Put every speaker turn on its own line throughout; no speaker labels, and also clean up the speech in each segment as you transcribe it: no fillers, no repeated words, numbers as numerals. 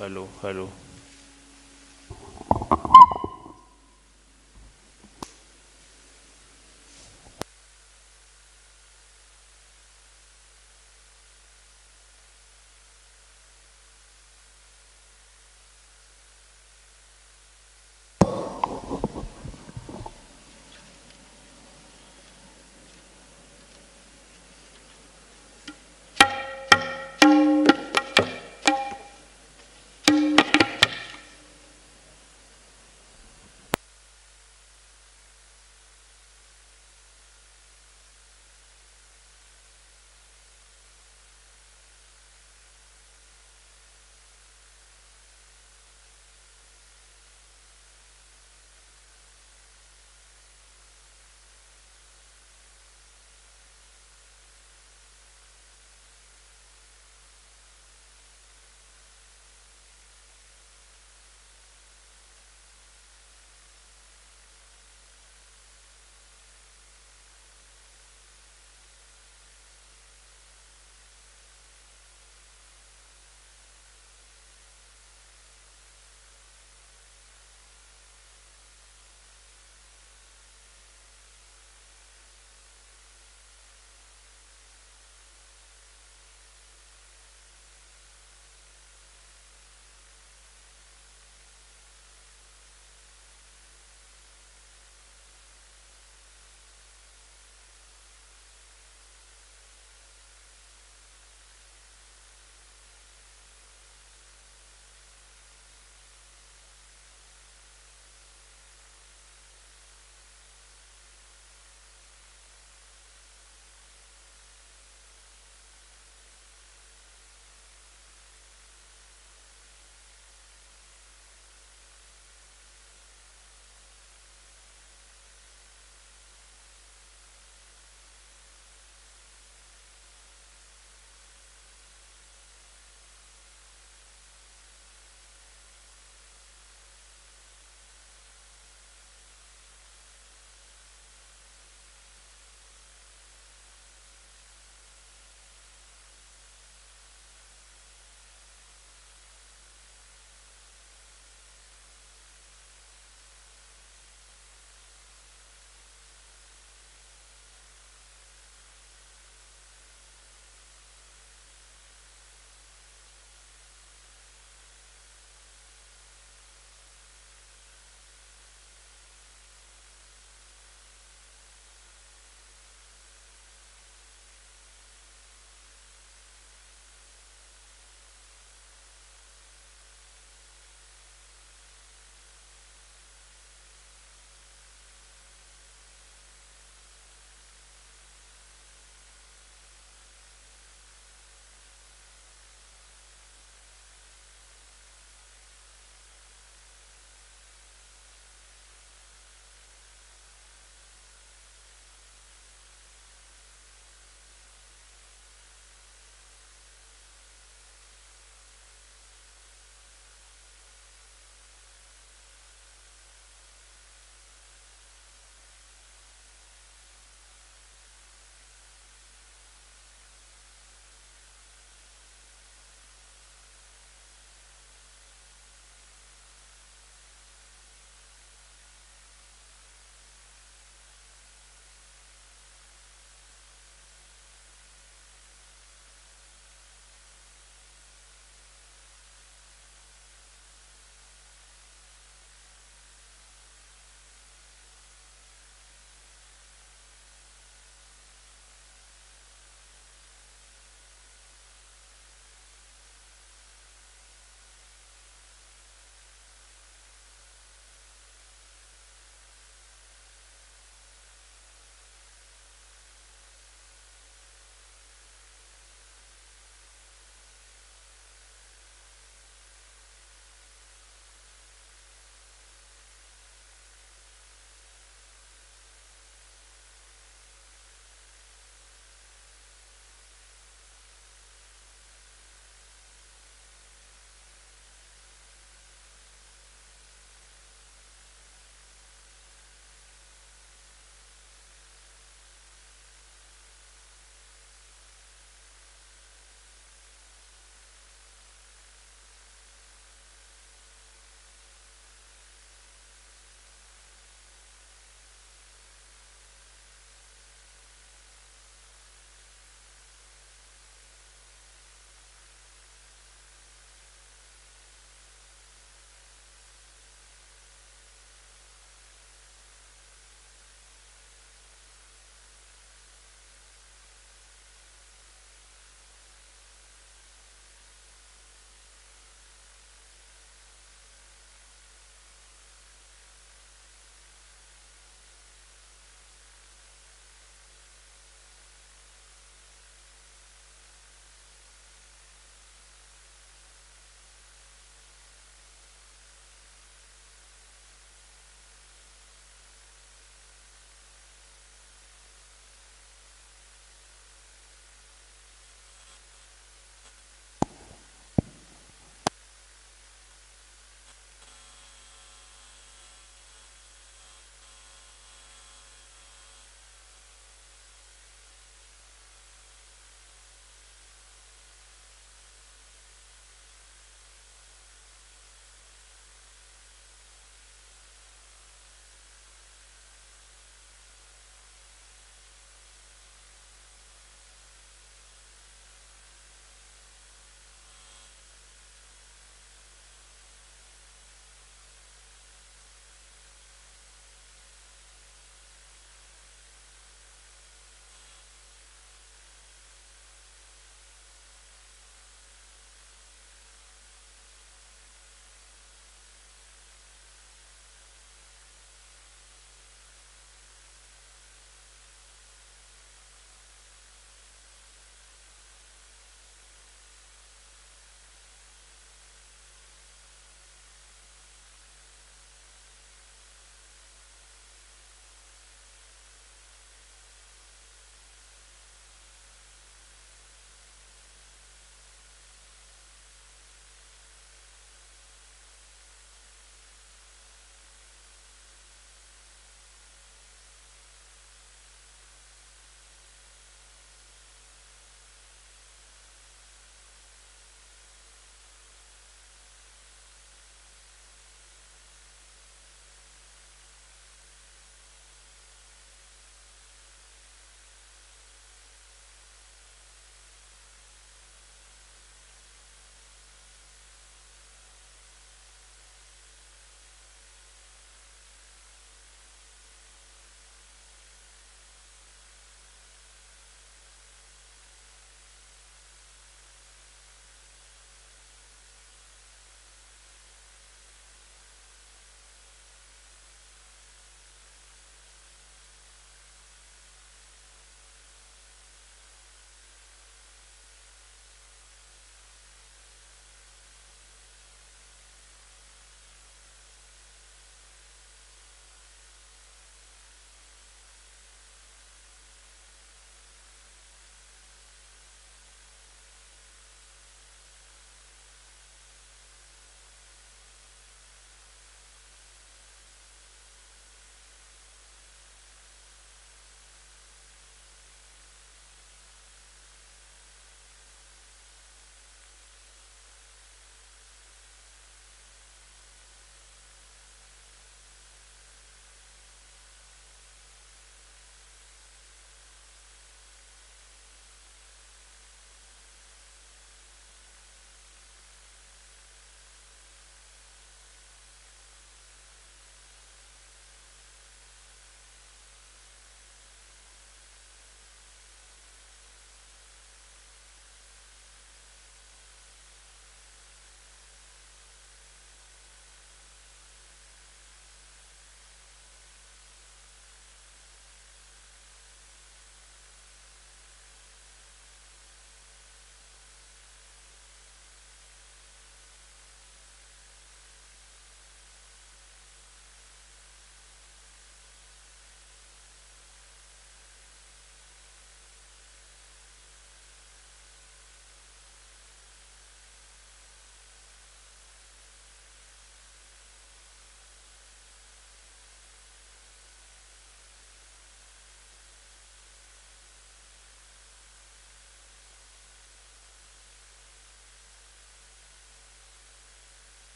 Hello hello.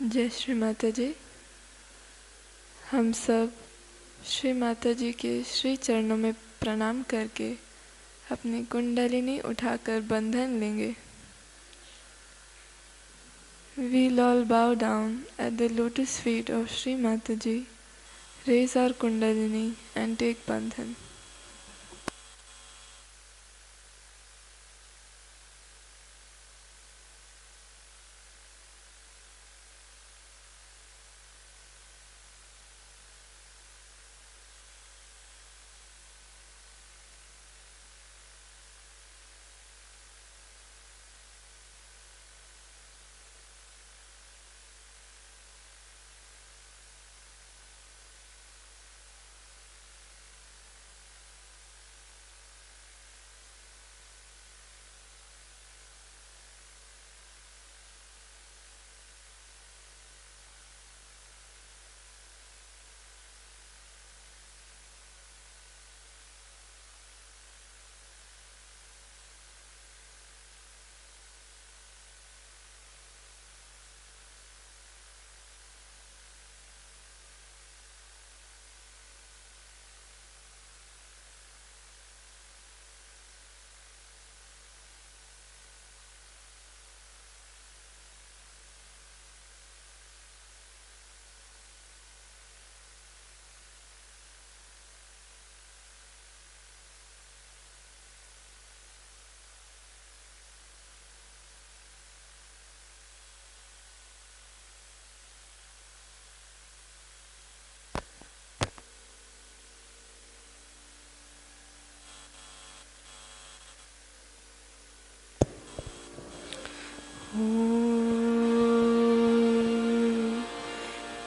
जय श्री माता जी। हम सब श्री माता जी के श्री चरणों में प्रणाम करके अपनी कुंडलिनी उठाकर बंधन लेंगे। We'll all bow down at the lotus feet of Shri Mata Ji, raise our kundalini and take bandhan.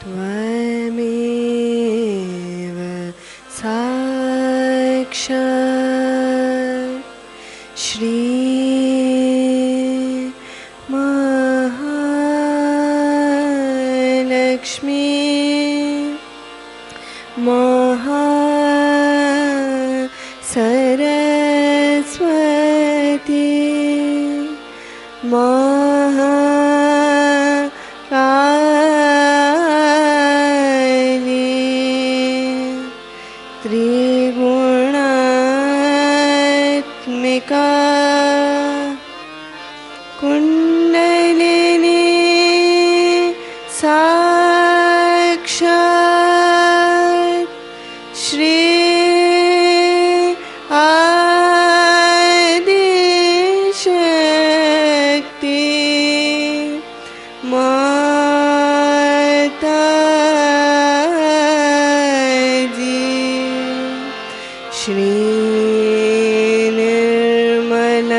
त्वमेव साक्षात् श्री महालक्ष्मी सरस्वती त्रिगुणात्मिका कुण्डलिनी साक्षात् श्री शक्ति माता जी श्री निर्मल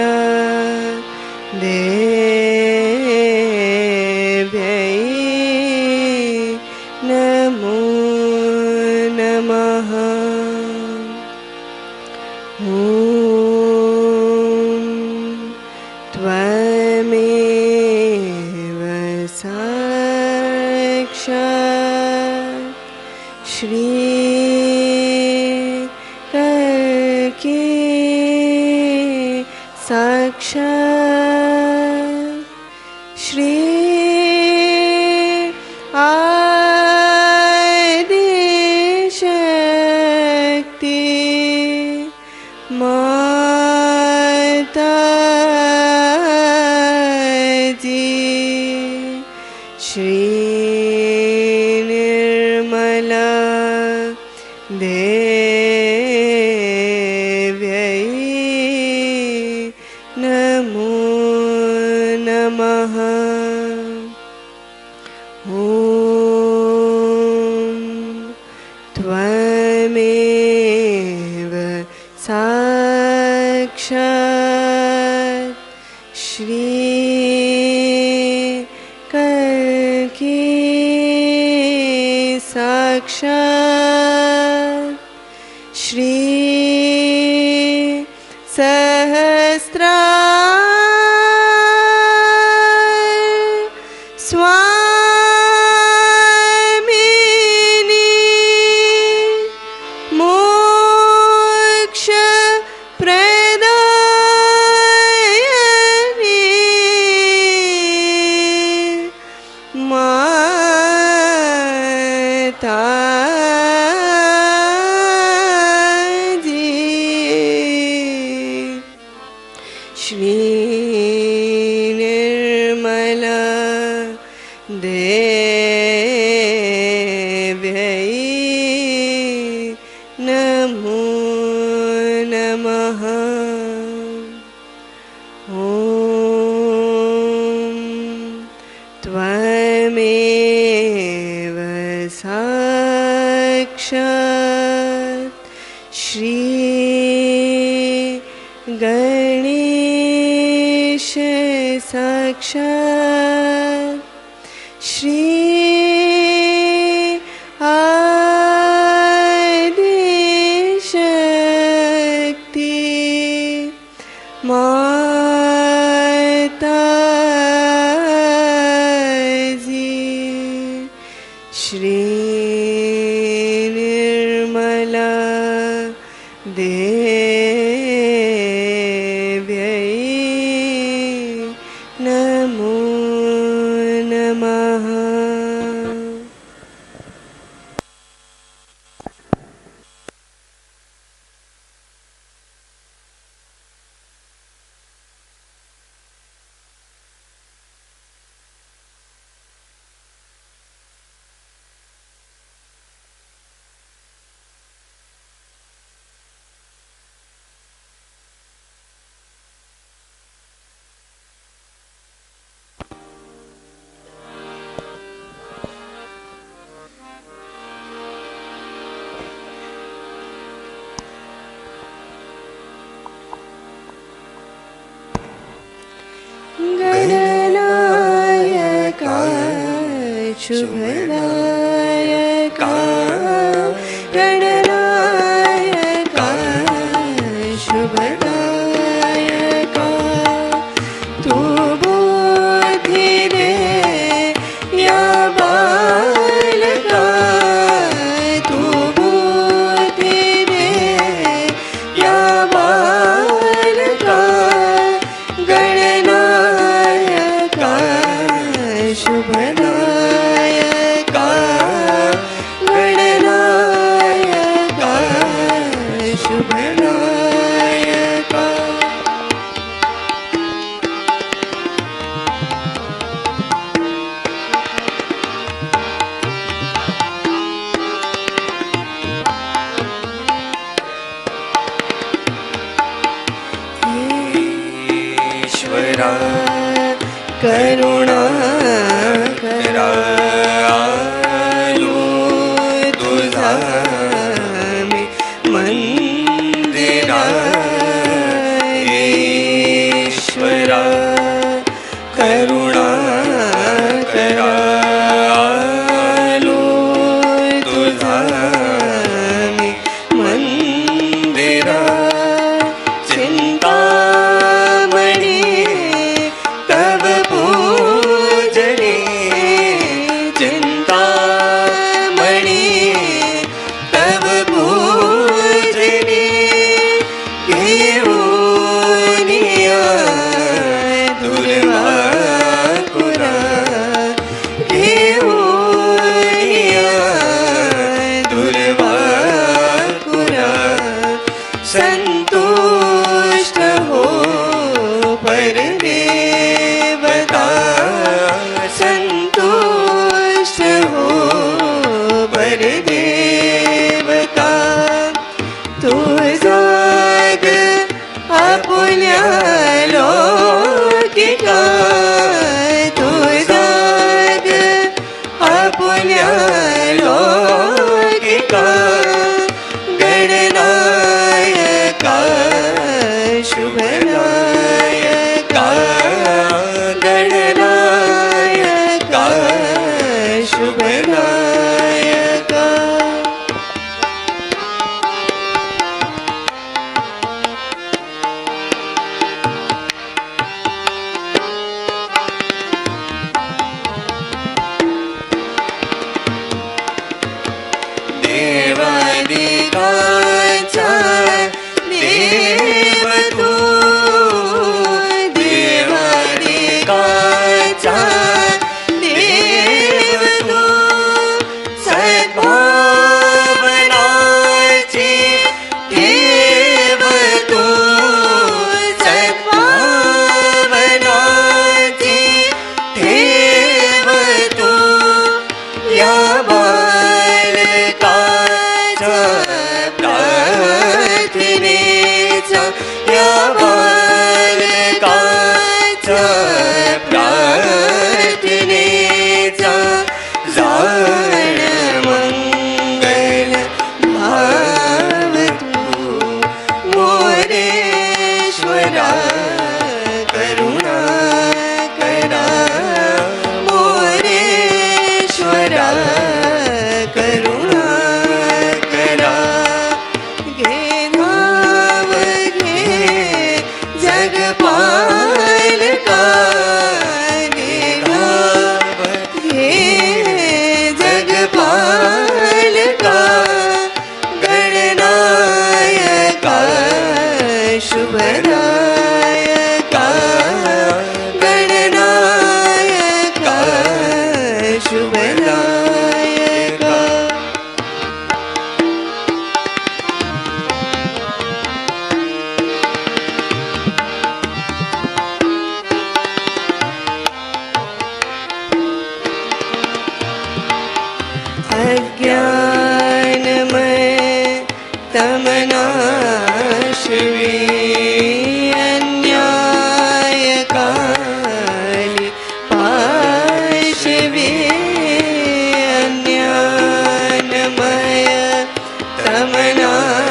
देव्यै नमो नमः। त्वमेव साक्षात् श्री करके साक्षात् श्री आदिशक्ति माता जी श्री निर्मल देव्यै नमो नमः। त्वमेव साक्षात् श्री करके साक्षात् श्री सहस्रार स्वामिनी मोक्ष प्रदायिनी मा साक्षात् श्री गणेश साक्षात् श्री आदि शक्ति माताजी श्री निर्मला देव्यै नमो नमः। गणनायका शुभदायका गणनायका शुभदायका तू बुद्धि दे या बालका तू बुद्धि दे या बालका गणनायका शुभदायका गणनायका शुभदायका ईश्वरा करुणा करालू तुझा मी मंदिरा ईश्वरा करुणा करालू तुझा मी मंदिरा चिंतामणी तव पूजने चिंतामणि तव पूजने घेऊनिया दुर्वाकुरा घेऊनिया दुर्वाकुरा संतुष्ट हो परदेवता संतुष्ट हो परदेवता तू जाग आपुल्या लौकिका तू जाग आपुल्या लौकिका गणनायका शुभनायका गणनायका शुभनायका देवादिकाचा देव तू देवादिकाचा देव तू सद्भावनाची ठेव तू सद्भावनाची ठेव तू या बालकाचा प्रार्थनेचा या बालकाचा प्रार्थनेचा जाण अज्ञानमय तमनाशिवे अन्यायकालि पाशिवे अन्यानमय तमनाशिवे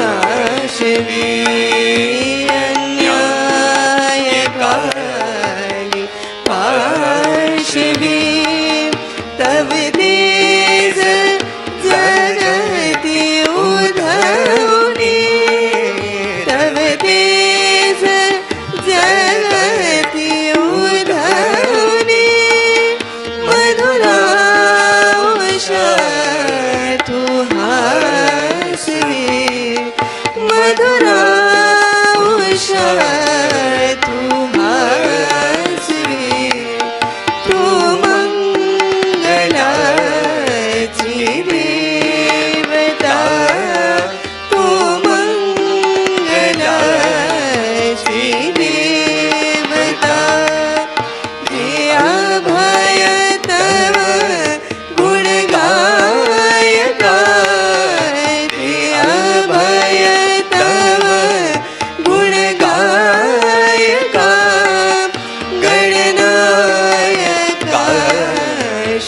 अन्यायकालि पाशिवे तव तेज जगति उधौनि तव तेज जगति उधौनि मधुरा उषा तु हासिवे मधुरा उषा तु हासिवे तु मंगलाची देवता तु मंगलाची देवता दिया भय तव गुण गायका दिया भय तव गुण गायका गणनायका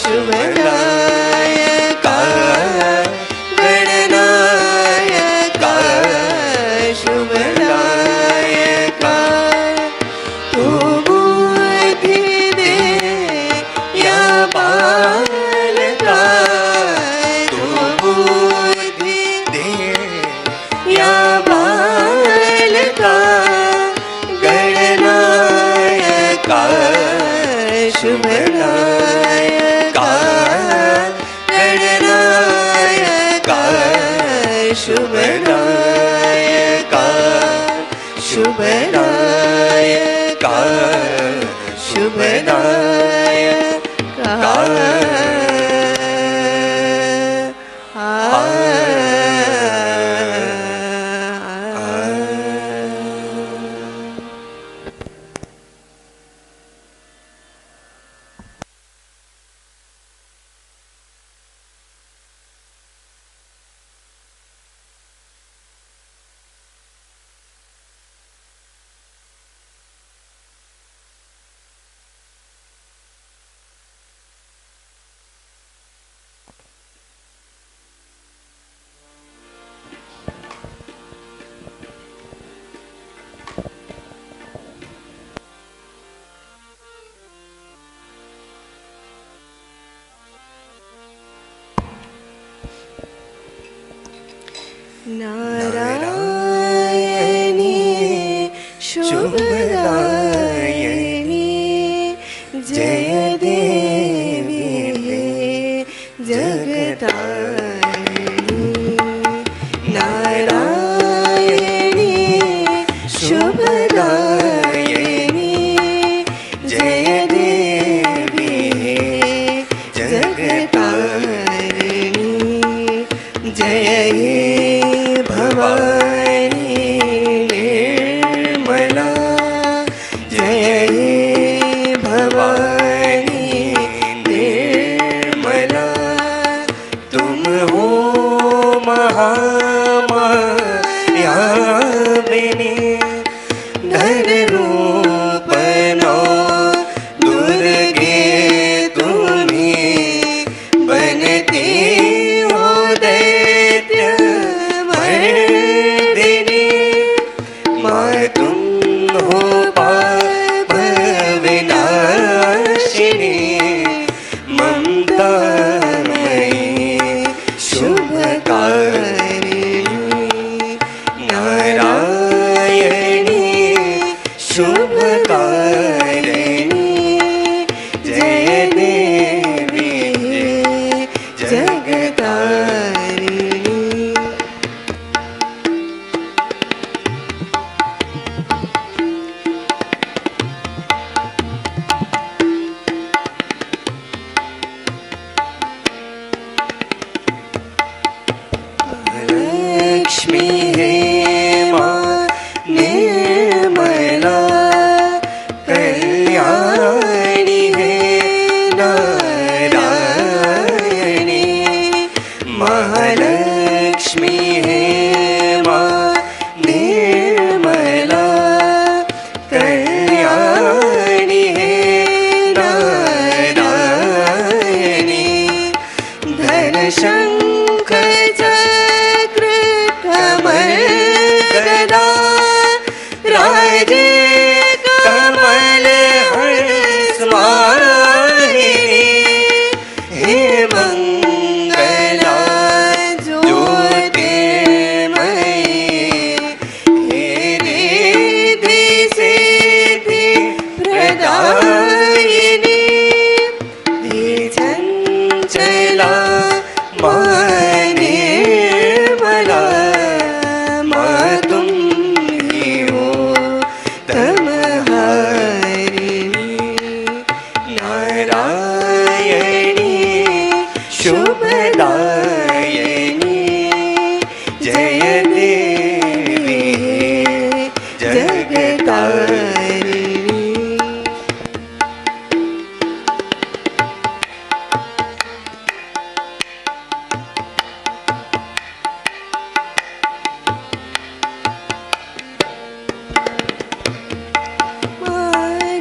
शुभनायका गणनायका शुभनायका तू बुद्धि दे या बालका तू बुद्धि दे या बालका गणनायका शुभनायका गणनायका शुभनायका शुभनायका शुभनायका नारायणी शुभदायिनी जय देवी जगतारिणी नारायणी शुभदायिनी जय देवी जगतारिणी जय हे भवानी निर्मला जय हे भवानी निर्मला तुम हो महामायाविनी धन रूपनो दुर्गे तुम्ही बनती हो दैत्य मर्दिनी माँ तुम हो पाप विनाशिनी ममतामयी शुभकारिणी नारायणी शुभकारिणी जय देवी जगतारिणी लक्ष्मी हे माँ निर्मला कल्याणी हे नारायणी महालक्ष्मी है माँ निर्मला, कल्याणी है नारायणी, धन शंख चक्र कमल गदा, राजे कमल हंस वाहिनी, हे मंगला ज्योतिर्मयी, हे रिद्धि सिद्धि प्रदायिनी, हे चंचला माँ निर्मला, माँ तुम ही हो तमहारिणी, नारायणी शुभदायिनी, जय देवी जगतारिणी।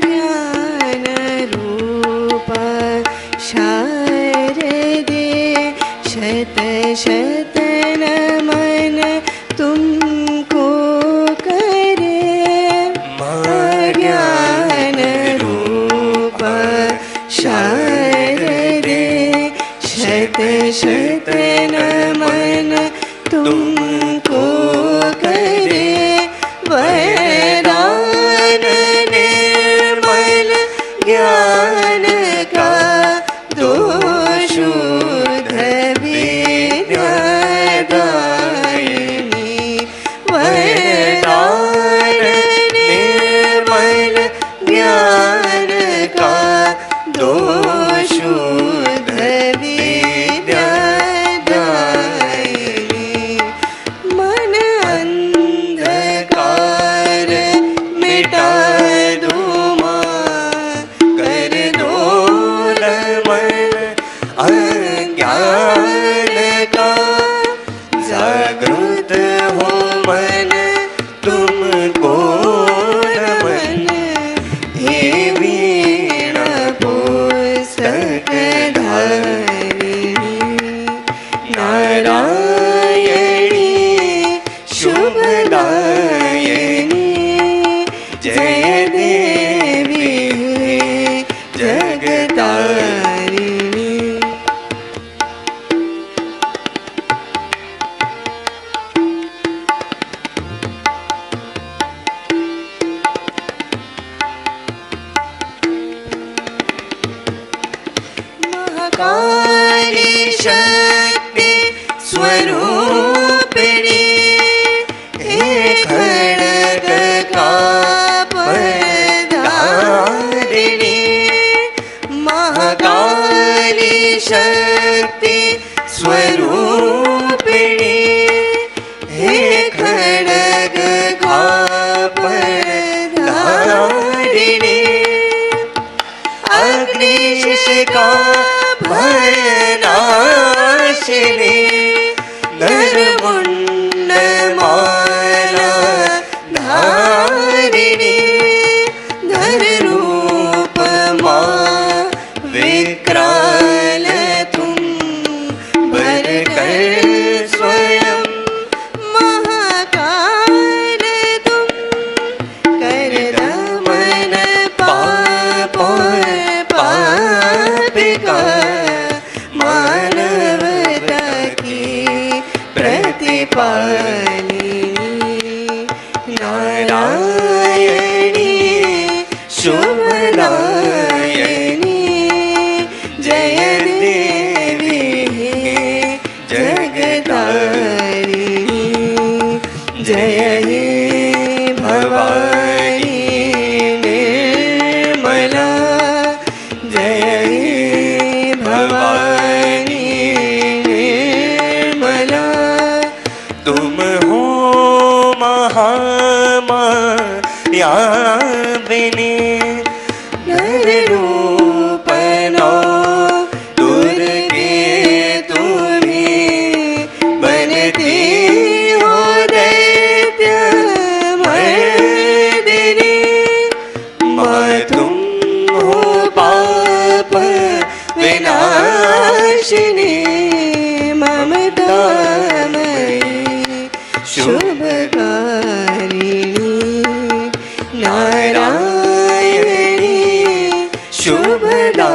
ज्ञान रूप शारदे, शत शत नमन तुमको करे, ज्ञान रूप शारदे, शत शत नमन तुमको करे, वरदान निर्मल ज्ञान का, दो शुद्ध विद्यादायिनी, वरदान निर्मल ज्ञान का, दो शुद्ध विद्यादायिनी, मन अंधकार मिटा दो माँ, कर दो दमन अज्ञान का, जागृत हो मन तुमको नमन, हे वीणा पुस्तक धारिणी, नारायणी शुभदायिनी, जय देवी जगतारिणी। महाकाली शक्ति स्वरूपिणी, हे खड्ग कापधारिणी, महाकाली शक्ति स्वरूपिणी, हे खड्ग कापधारिणी, अग्निशिखा भयनाशिनी, नरमुंड माला धारिणी, धर रूप माँ विकराल तुम, भर कर स्वयं महाकाल तुम, कर दमन पाप पापिका, मानवता की प्रतिपालिनी, नारायणी शुभदायिनी, जय देवी जगतारिणी, जय हे भवानी निर्मला, जय हे भवानी निर्मला, तुम हो महामायाविनी, नर रूप नौ दुर्गे तुम्हीं जगदामयी शुभकारिणी नारायणी शुभदायिनी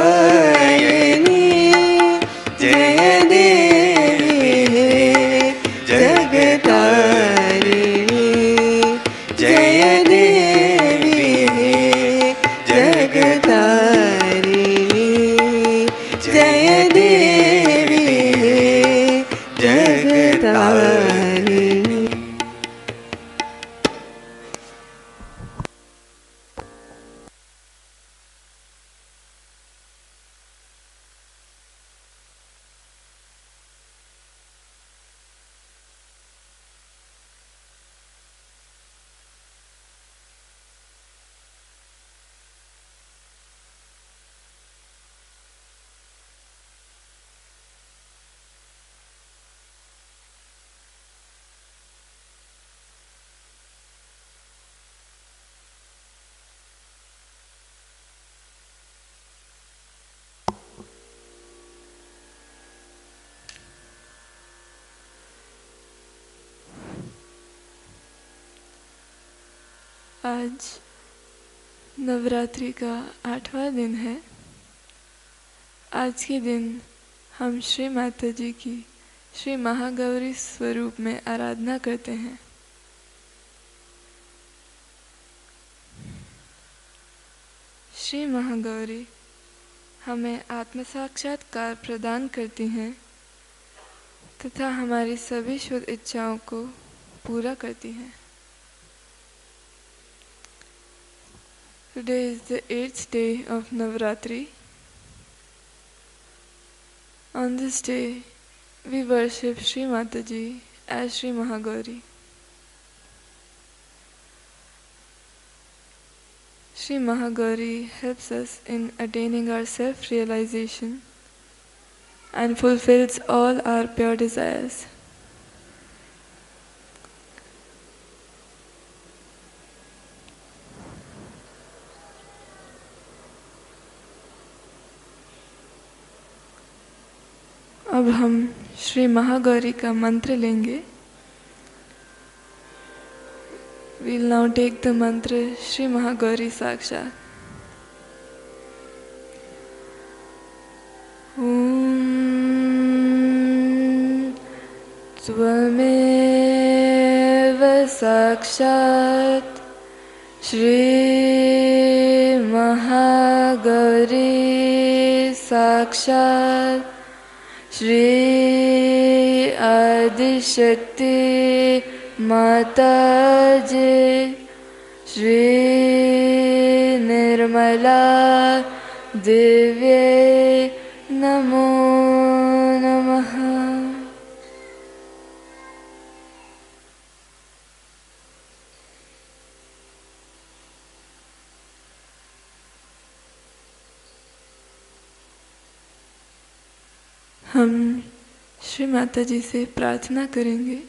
जय देवी हे जगतारिणी जय देवी हे जगतारिणी जय देवी हे जगतारिणी।
आज नवरात्रि का 8वां दिन है। आज के दिन हम श्री माता जी की श्री महागौरी स्वरूप में आराधना करते हैं। श्री महागौरी हमें आत्म साक्षात्कार प्रदान करती हैं तथा हमारी सभी शुद्ध इच्छाओं को पूरा करती हैं। Today is the 8th day of Navratri. On this day, we worship Shri Mataji as Shri Mahagauri. Shri Mahagauri helps us in attaining our self-realization and fulfills all our pure desires. अब हम श्री महागौरी का मंत्र लेंगे। We'll now take the mantra Shri Mahagauri Sakshat. त्वमेव साक्षात् श्री महागौरी साक्षात् श्री आदिशक्ति माताजी श्री निर्मला दिव्ये नमो नमः। हम श्री माता जी से प्रार्थना करेंगे।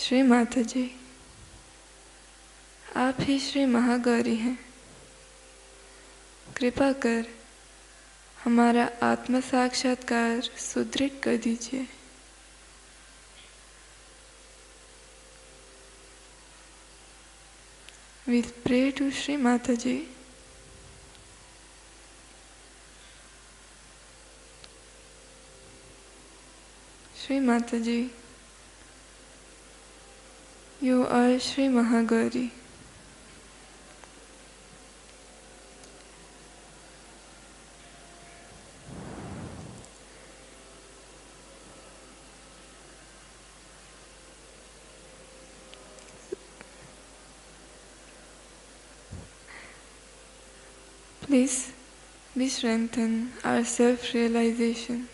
श्री माता जी, आप ही श्री महागौरी हैं। कृपा कर हमारा आत्म साक्षात्कार सुदृढ़ कर दीजिए। We pray to Shri Mataji. Shri Mataji, you are Shri Mahagauri. Please be strengthen our self-realization.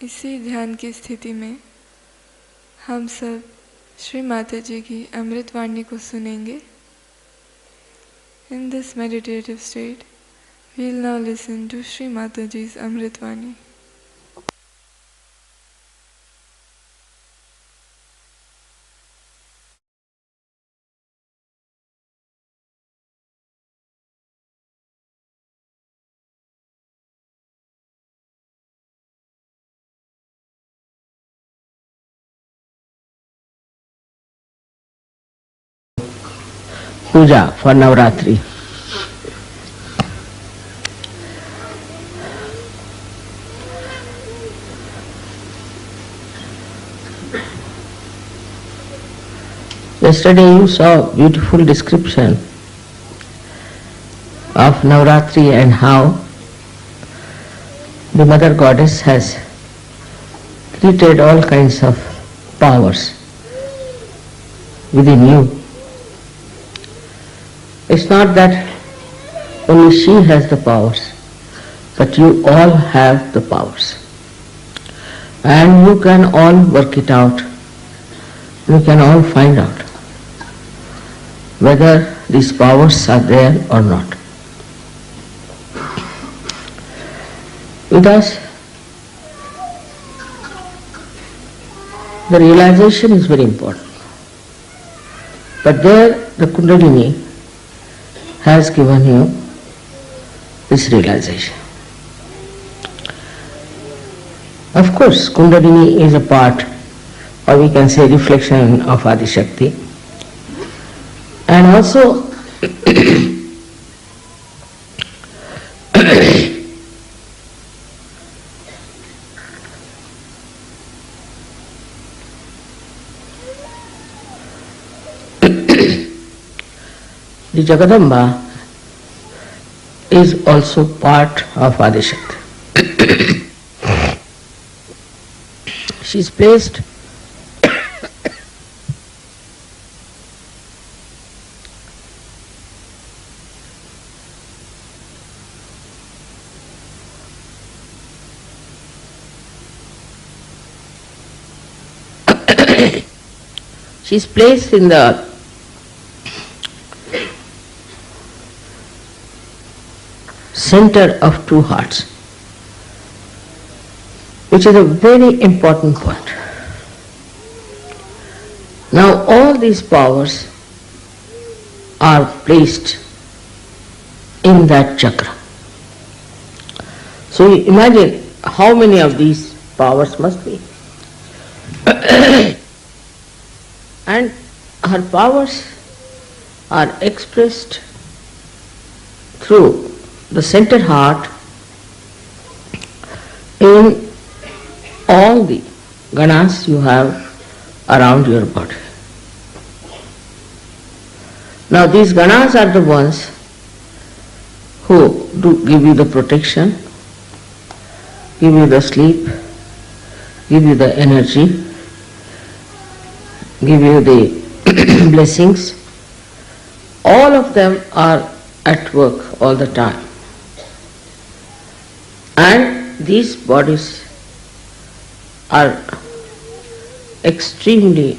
इसी ध्यान की स्थिति में हम सब श्री माता जी की अमृत वाणी को सुनेंगे. In this meditative state, we will now listen to Shri Mataji's Amrit Vani.
Puja for Navratri. Yesterday you saw a beautiful description of Navratri and how the Mother Goddess has created all kinds of powers within you. It's not that only she has the powers, but you all have the powers. And you can all work it out. You can all find out whether these powers are there or not. With us, the realization is very important. But there the Kundalini has given you this realization. Of course, Kundalini is a part, or we can say reflection of Adi Shakti. And also the Jagadamba is also part of Adi Shakti. She is placed in the center of two hearts, which is a very important point. Now all these powers are placed in that chakra. So you imagine how many of these powers must be. And her powers are expressed through the center heart in all the ganas you have around your body. Now these ganas are the ones who do give you the protection, give you the sleep, give you the energy, give you the blessings. All of them are at work all the time. And these bodies are extremely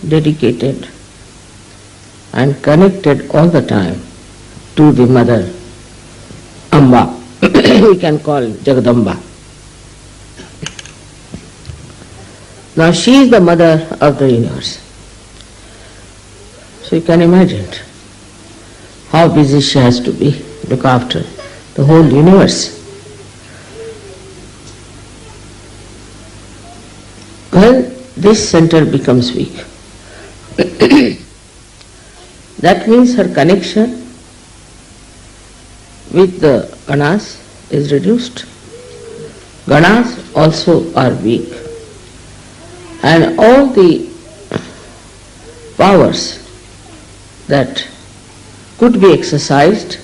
dedicated and connected all the time to the Mother Amba. We can call Jagadamba. Now she is the mother of the universe. So you can imagine how busy she has to be, look after the whole universe. When this center becomes weak, that means her connection with the ganas is reduced. Ganas also are weak. And all the powers that could be exercised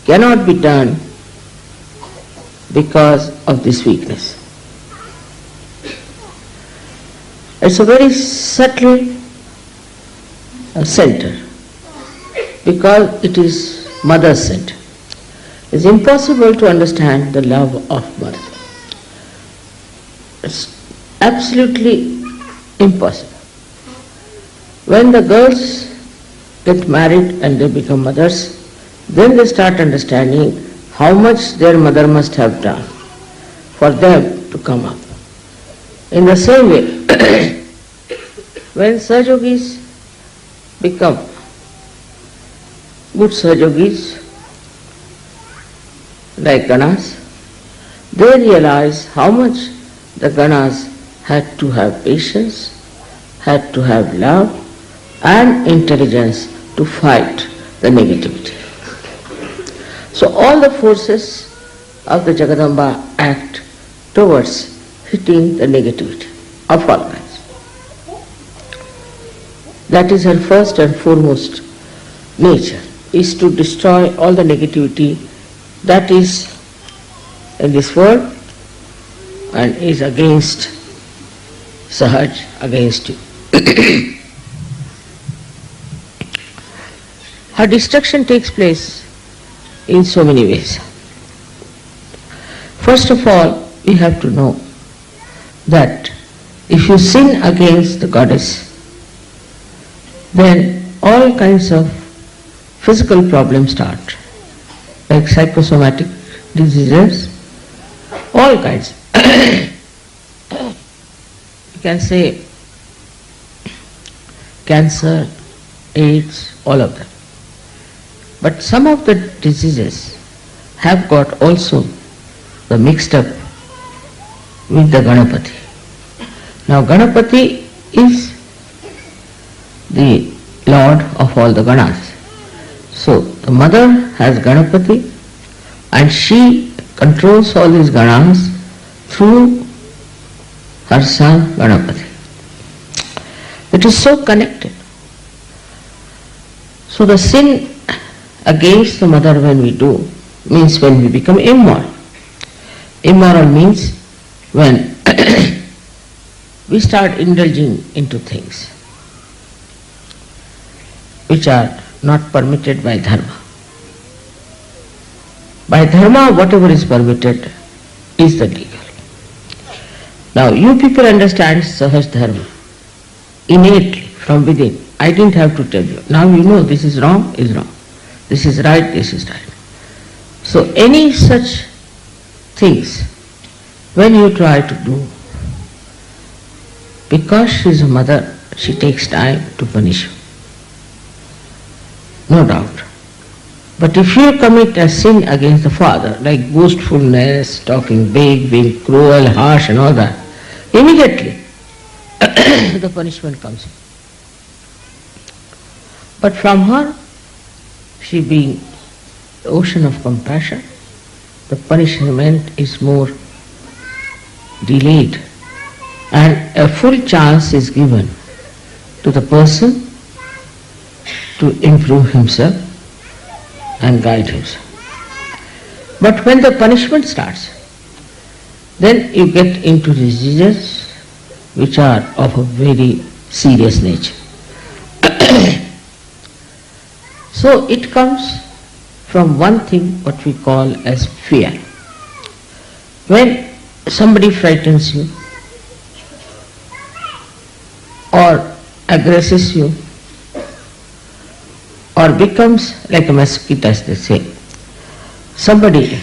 cannot be done because of this weakness. It's a very subtle center because it is Mother's center. It's impossible to understand the love of Mother. It's absolutely impossible. When the girls get married and they become mothers, then they start understanding how much their mother must have done for them to come up. In the same way, when Sahajogis become good Sahajogis, like Ganas, they realize how much the Ganas had to have patience, had to have love and intelligence to fight the negativity. So all the forces of the Jagadamba act towards hitting the negativity of all kinds. That is her first and foremost nature, is to destroy all the negativity that is in this world and is against Sahaj, against you. Her destruction takes place in so many ways. First of all, we have to know that if you sin against the goddess, then all kinds of physical problems start, like psychosomatic diseases, all kinds. You can say cancer, AIDS, all of them. But some of the diseases have got also the mixed up with the Ganapati. Now Ganapati is the Lord of all the Ganas. So the mother has Ganapati and she controls all these Ganas through her son Ganapati. It is so connected. So the sin against the mother when we do means when we become immoral. Immoral means when we start indulging into things which are not permitted by dharma. By dharma, whatever is permitted is the legal. Now you people understand Sahaj Dharma innately from within. I didn't have to tell you. Now you know this is wrong, is wrong. This is right, this is right. So any such things when you try to do, because she is a mother, she takes time to punish you. No doubt. But if you commit a sin against the father, like boastfulness, talking big, being cruel, harsh and all that, immediately the punishment comes in. But from her, she being the ocean of compassion, the punishment is more delayed and a full chance is given to the person to improve himself and guide himself. But when the punishment starts, then you get into diseases which are of a very serious nature. So it comes from one thing what we call as fear. When somebody frightens you or aggresses you or becomes like a mosquito, as they say, somebody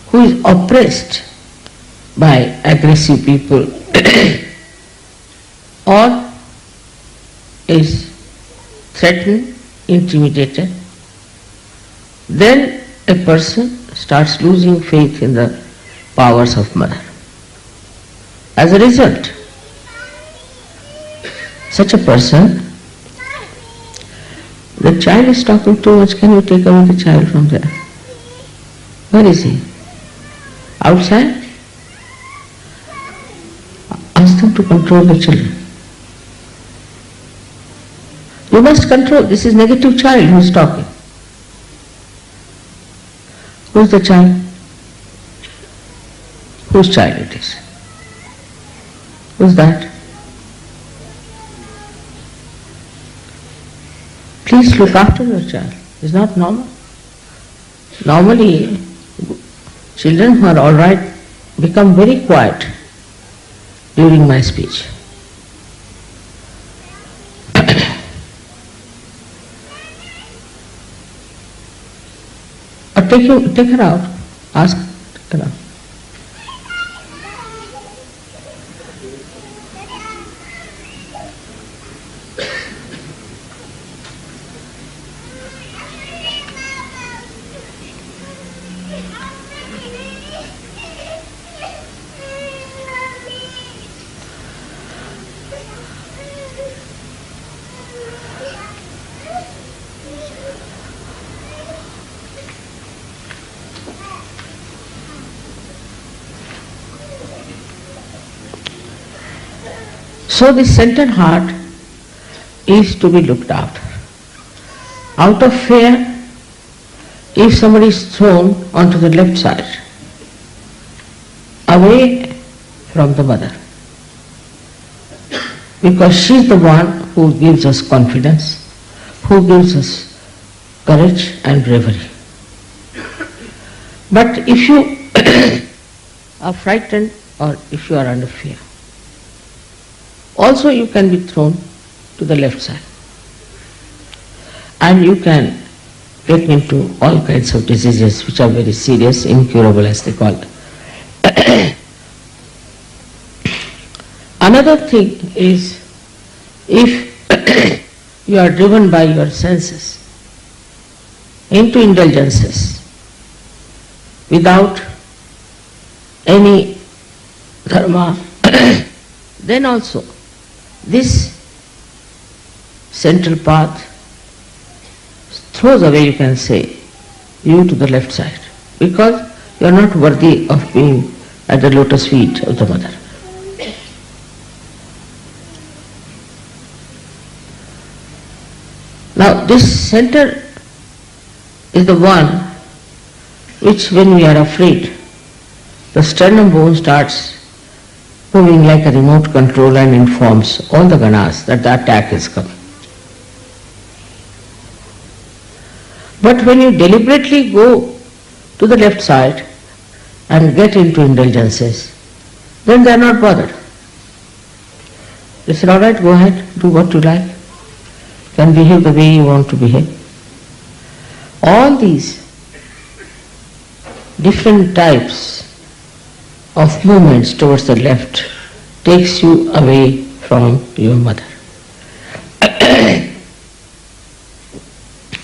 who is oppressed by aggressive people or is threatened, intimidated, then a person starts losing faith in the powers of mother. As a result, such a person, the child is talking too much, can you take away the child from there? Where is he? Outside? Ask them to control the children. You must control, this is negative child who is talking. Who is the child? Whose child it is? Who is that? Please look after your child. It's not normal. Normally, children who are all right become very quiet during my speech. Or take her out. Ask her out. So this centered heart is to be looked after. Out of fear, if somebody is thrown onto the left side, away from the mother, because she is the one who gives us confidence, who gives us courage and bravery. But if you are frightened or if you are under fear, also you can be thrown to the left side. And you can get into all kinds of diseases which are very serious, incurable as they call it. Another thing is, if you are driven by your senses into indulgences without any dharma, then also this central path throws away, you can say, you to the left side, because you are not worthy of being at the lotus feet of the mother. Now this center is the one which, when we are afraid, the sternum bone starts moving like a remote control and informs all the ganas that the attack is coming. But when you deliberately go to the left side and get into indulgences, then they are not bothered. They say, all right, go ahead, do what you like, can behave the way you want to behave. All these different types of movements towards the left takes you away from your mother.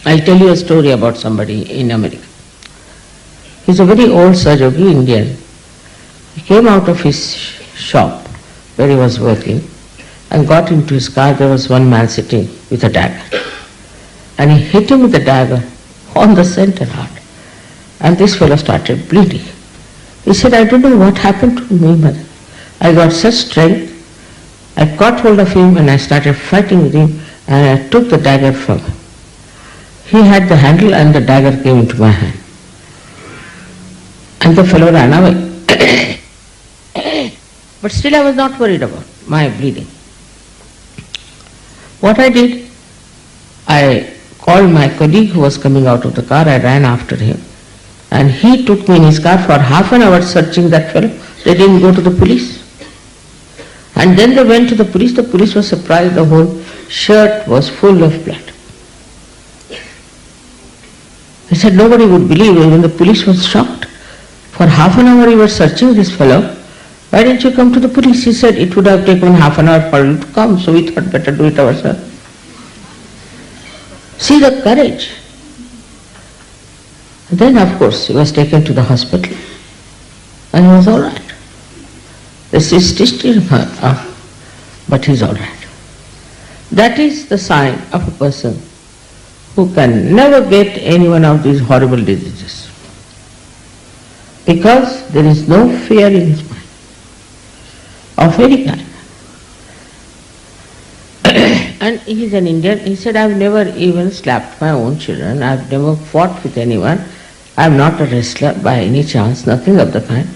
I'll tell you a story about somebody in America. He's a very old Sahajogi Indian. He came out of his shop where he was working and got into his car. There was one man sitting with a dagger. And he hit him with the dagger on the center heart. And this fellow started bleeding. He said, I don't know what happened to me, mother. I got such strength. I caught hold of him and I started fighting with him and I took the dagger from him. He had the handle and the dagger came into my hand. And the fellow ran away. But still I was not worried about my bleeding. What I did, I called my colleague who was coming out of the car. I ran after him. And he took me in his car for half an hour searching that fellow. They didn't go to the police. And then they went to the police. The police was surprised. The whole shirt was full of blood. He said nobody would believe it. Even the police was shocked. For half an hour you were searching this fellow. Why didn't you come to the police? He said it would have taken half an hour for you to come, so we thought better do it ourselves. See the courage. Then of course he was taken to the hospital and he was all right. They stitched him up, but he's all right. That is the sign of a person who can never get any one of these horrible diseases, because there is no fear in his mind of any kind. And he is an Indian. He said, I've never even slapped my own children. I've never fought with anyone. I'm not a wrestler by any chance, nothing of the kind.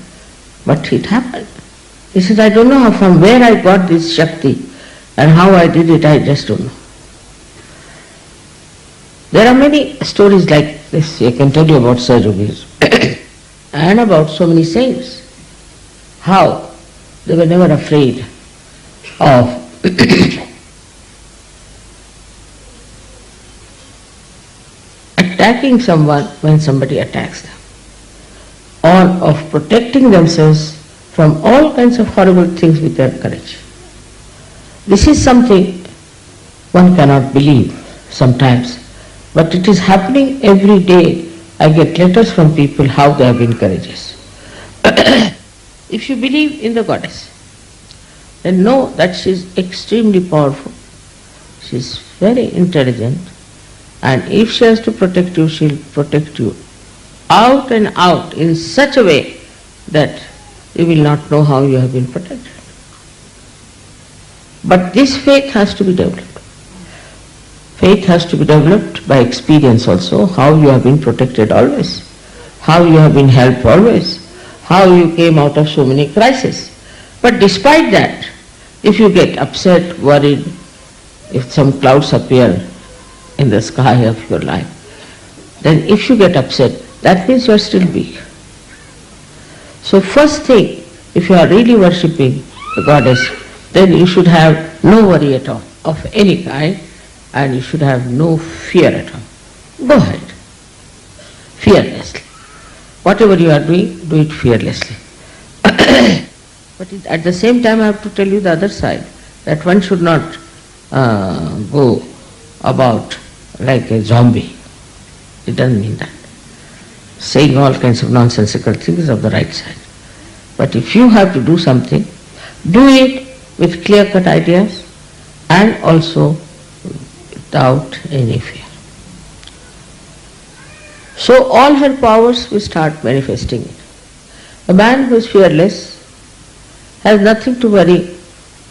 But it happened. He said, I don't know from where I got this Shakti and how I did it, I just don't know. There are many stories like this. I can tell you about Sahajogis and about so many saints. How They were never afraid of attacking someone when somebody attacks them, or of protecting themselves from all kinds of horrible things with their courage. This is something one cannot believe sometimes, but it is happening every day. I get letters from people how they have been courageous. If you believe in the goddess, then know that she is extremely powerful. She is very intelligent, and if she has to protect you, she will protect you out and out in such a way that you will not know how you have been protected. But this faith has to be developed. Faith has to be developed by experience also, how you have been protected always, how you have been helped always, how you came out of so many crises. But despite that, if you get upset, worried, if some clouds appear in the sky of your life, then if you get upset, that means you are still weak. So first thing, if you are really worshipping the goddess, then you should have no worry at all of any kind, and you should have no fear at all. Go ahead, fearlessly. Whatever you are doing, do it fearlessly. But at the same time I have to tell you the other side, that one should not go about like a zombie. It doesn't mean that. Saying all kinds of nonsensical things of the right side. But if you have to do something, do it with clear-cut ideas and also without any fear. So all her powers will start manifesting it. A man who is fearless has nothing to worry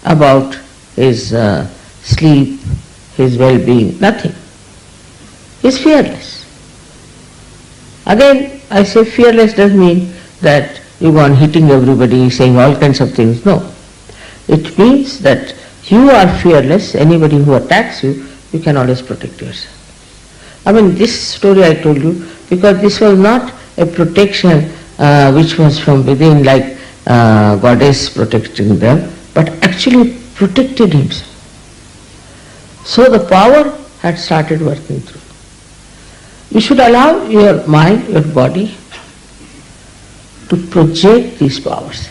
about his sleep, his well-being, nothing. He is fearless. Again, I say fearless doesn't mean that you go on hitting everybody, saying all kinds of things. No. It means that you are fearless. Anybody who attacks you, you can always protect yourself. I mean, this story I told you, because this was not a protection which was from within, like goddess protecting them, but actually protected himself. So the power had started working through. You should allow your mind, your body to project these powers.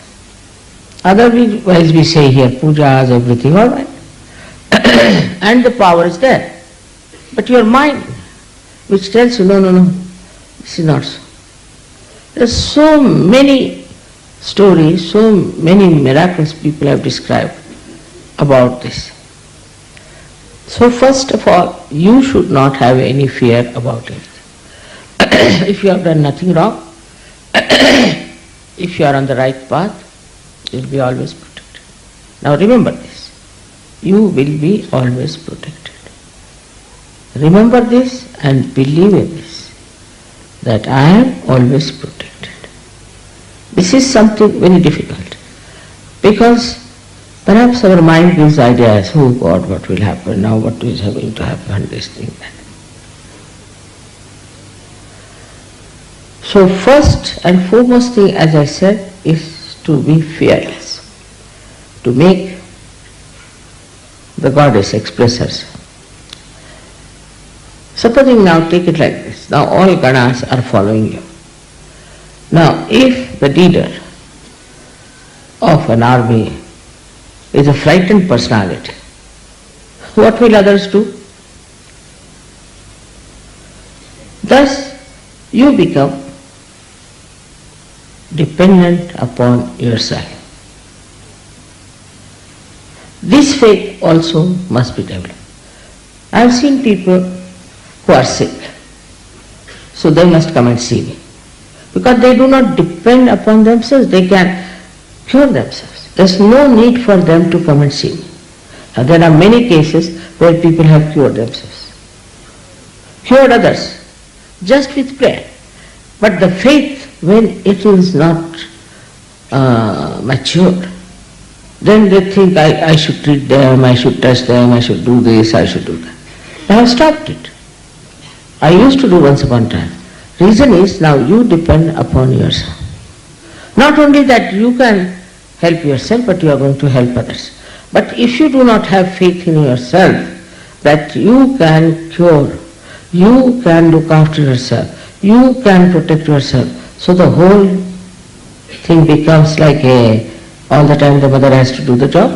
Otherwise we say here, pujas, everything, all right. And the power is there. But your mind, which tells you, no, this is not so. There are so many stories, so many miracles people have described about this. So first of all, you should not have any fear about it. If you have done nothing wrong, if you are on the right path, you will be always protected. Now remember this, you will be always protected. Remember this and believe in this, that I am always protected. This is something very difficult, because perhaps our mind gives ideas, oh God, what will happen now, what is going to happen, this thing, that. So first and foremost thing, as I said, is to be fearless, to make the goddess express herself. Supposing now, take it like this, now all ganas are following you. Now if the leader of an army is a frightened personality, what will others do? Thus you become dependent upon yourself. This faith also must be developed. I have seen people who are sick, so they must come and see me. Because they do not depend upon themselves, they can cure themselves. There is no need for them to come and see me. Now, there are many cases where people have cured themselves, cured others, just with prayer. But the faith, when it is not matured, then they think I should treat them, I should touch them, I should do this, I should do that. I have stopped it. I used to do once upon a time. Reason is, now you depend upon yourself. Not only that you can help yourself, but you are going to help others. But if you do not have faith in yourself, that you can cure, you can look after yourself, you can protect yourself, so the whole thing becomes like all the time the mother has to do the job.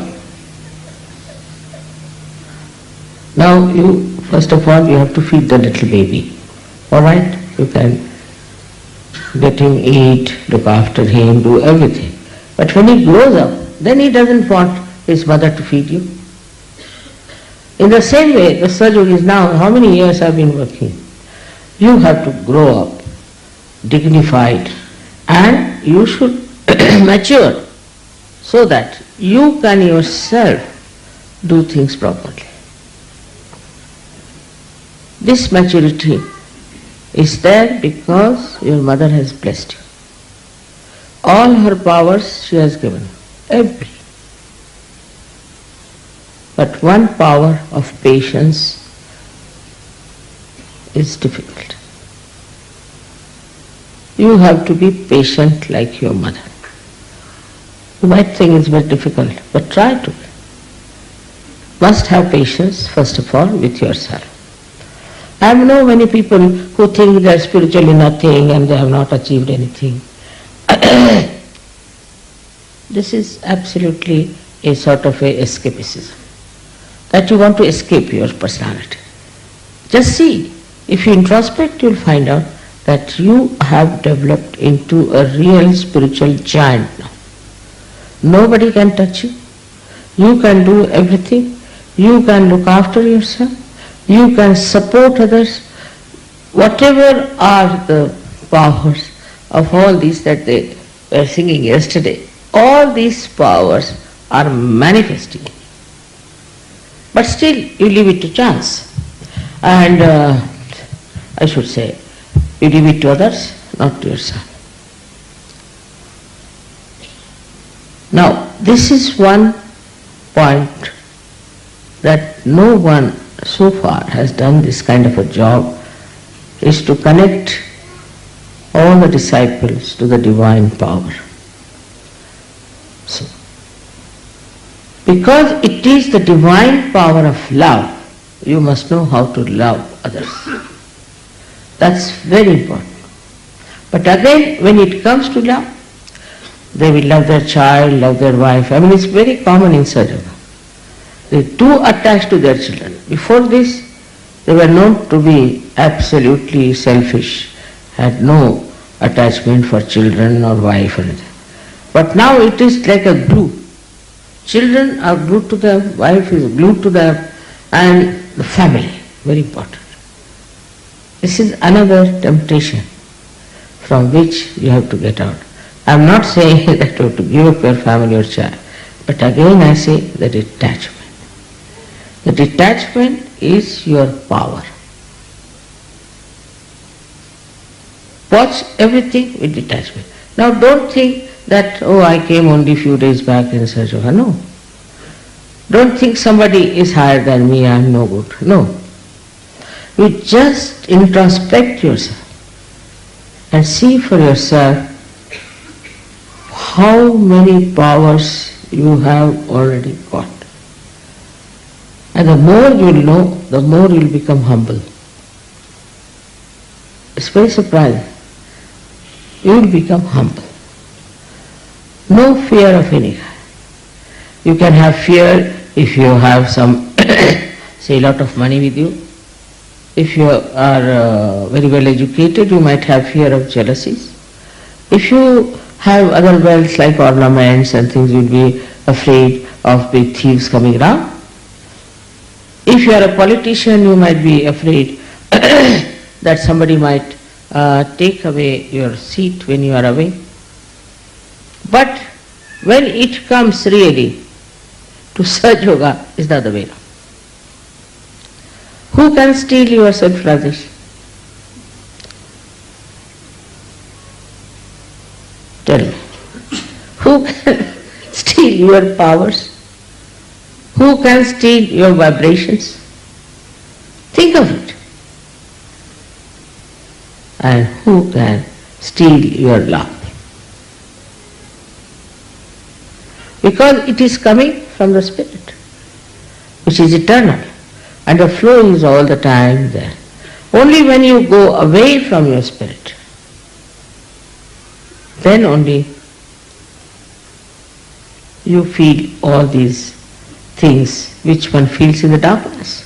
Now first of all, you have to feed the little baby. Alright? You can let him eat, look after him, do everything. But when he grows up, then he doesn't want his mother to feed you. In the same way, the Sajog is now, how many years I've been working? You have to grow up, dignified, and you should mature so that you can yourself do things properly. This maturity is there because your mother has blessed you. All her powers she has given, every. But one power of patience is difficult. You have to be patient like your mother. You might think it's very difficult, but try to be. Must have patience, first of all, with yourself. I know many people who think they are spiritually nothing and they have not achieved anything. This is absolutely a sort of a escapism, that you want to escape your personality. Just see, if you introspect, you will find out that you have developed into a real spiritual giant now. Nobody can touch you. You can do everything. You can look after yourself. You can support others. Whatever are the powers of all these that they were singing yesterday, all these powers are manifesting. But still you leave it to chance. And I should say, you leave it to others, not to yourself. Now, this is one point that no one so far has done this kind of a job, is to connect all the disciples to the divine power. So, because it is the divine power of love, you must know how to love others. That's very important. But again, when it comes to love, they will love their child, love their wife. I mean, it's very common in Sahaja. They are too attached to their children. Before this, they were known to be absolutely selfish, had no attachment for children or wife or anything. But now it is like a glue. Children are glued to them, wife is glued to them, and the family, very important. This is another temptation from which you have to get out. I am not saying that you have to give up your family or child, but again I say the detachment. The detachment is your power. Watch everything with detachment. Now don't think that, oh, I came only a few days back in search of her. No. Don't think somebody is higher than me, I am no good. No. You just introspect yourself and see for yourself how many powers you have already got. And the more you will know, the more you will become humble. It's very surprising. You will become humble. No fear of any kind. You can have fear if you have some, say, lot of money with you. If you are very well educated, you might have fear of jealousies. If you have other wealth like ornaments and things, you will be afraid of big thieves coming around. If you are a politician, you might be afraid that somebody might take away your seat when you are away. But when it comes really to Sahaja Yoga, is the other way around. Who can steal your self-realization? Tell me. Who can steal your powers? Who can steal your vibrations? Think of it. And who can steal your love? Because it is coming from the Spirit, which is eternal, and the flow is all the time there. Only when you go away from your Spirit, then only you feel all these things which one feels in the darkness.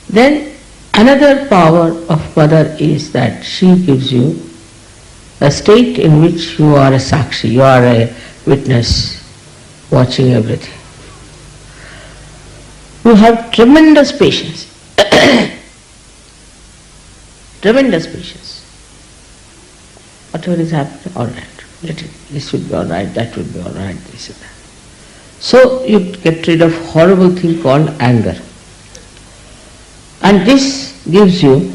Then another power of Mother is that she gives you a state in which you are a sakshi, you are a witness, watching everything. You have tremendous patience. Tremendous patience. Whatever is happening, all right. This would be all right, that would be all right, this and that. So you get rid of horrible thing called anger. And this gives you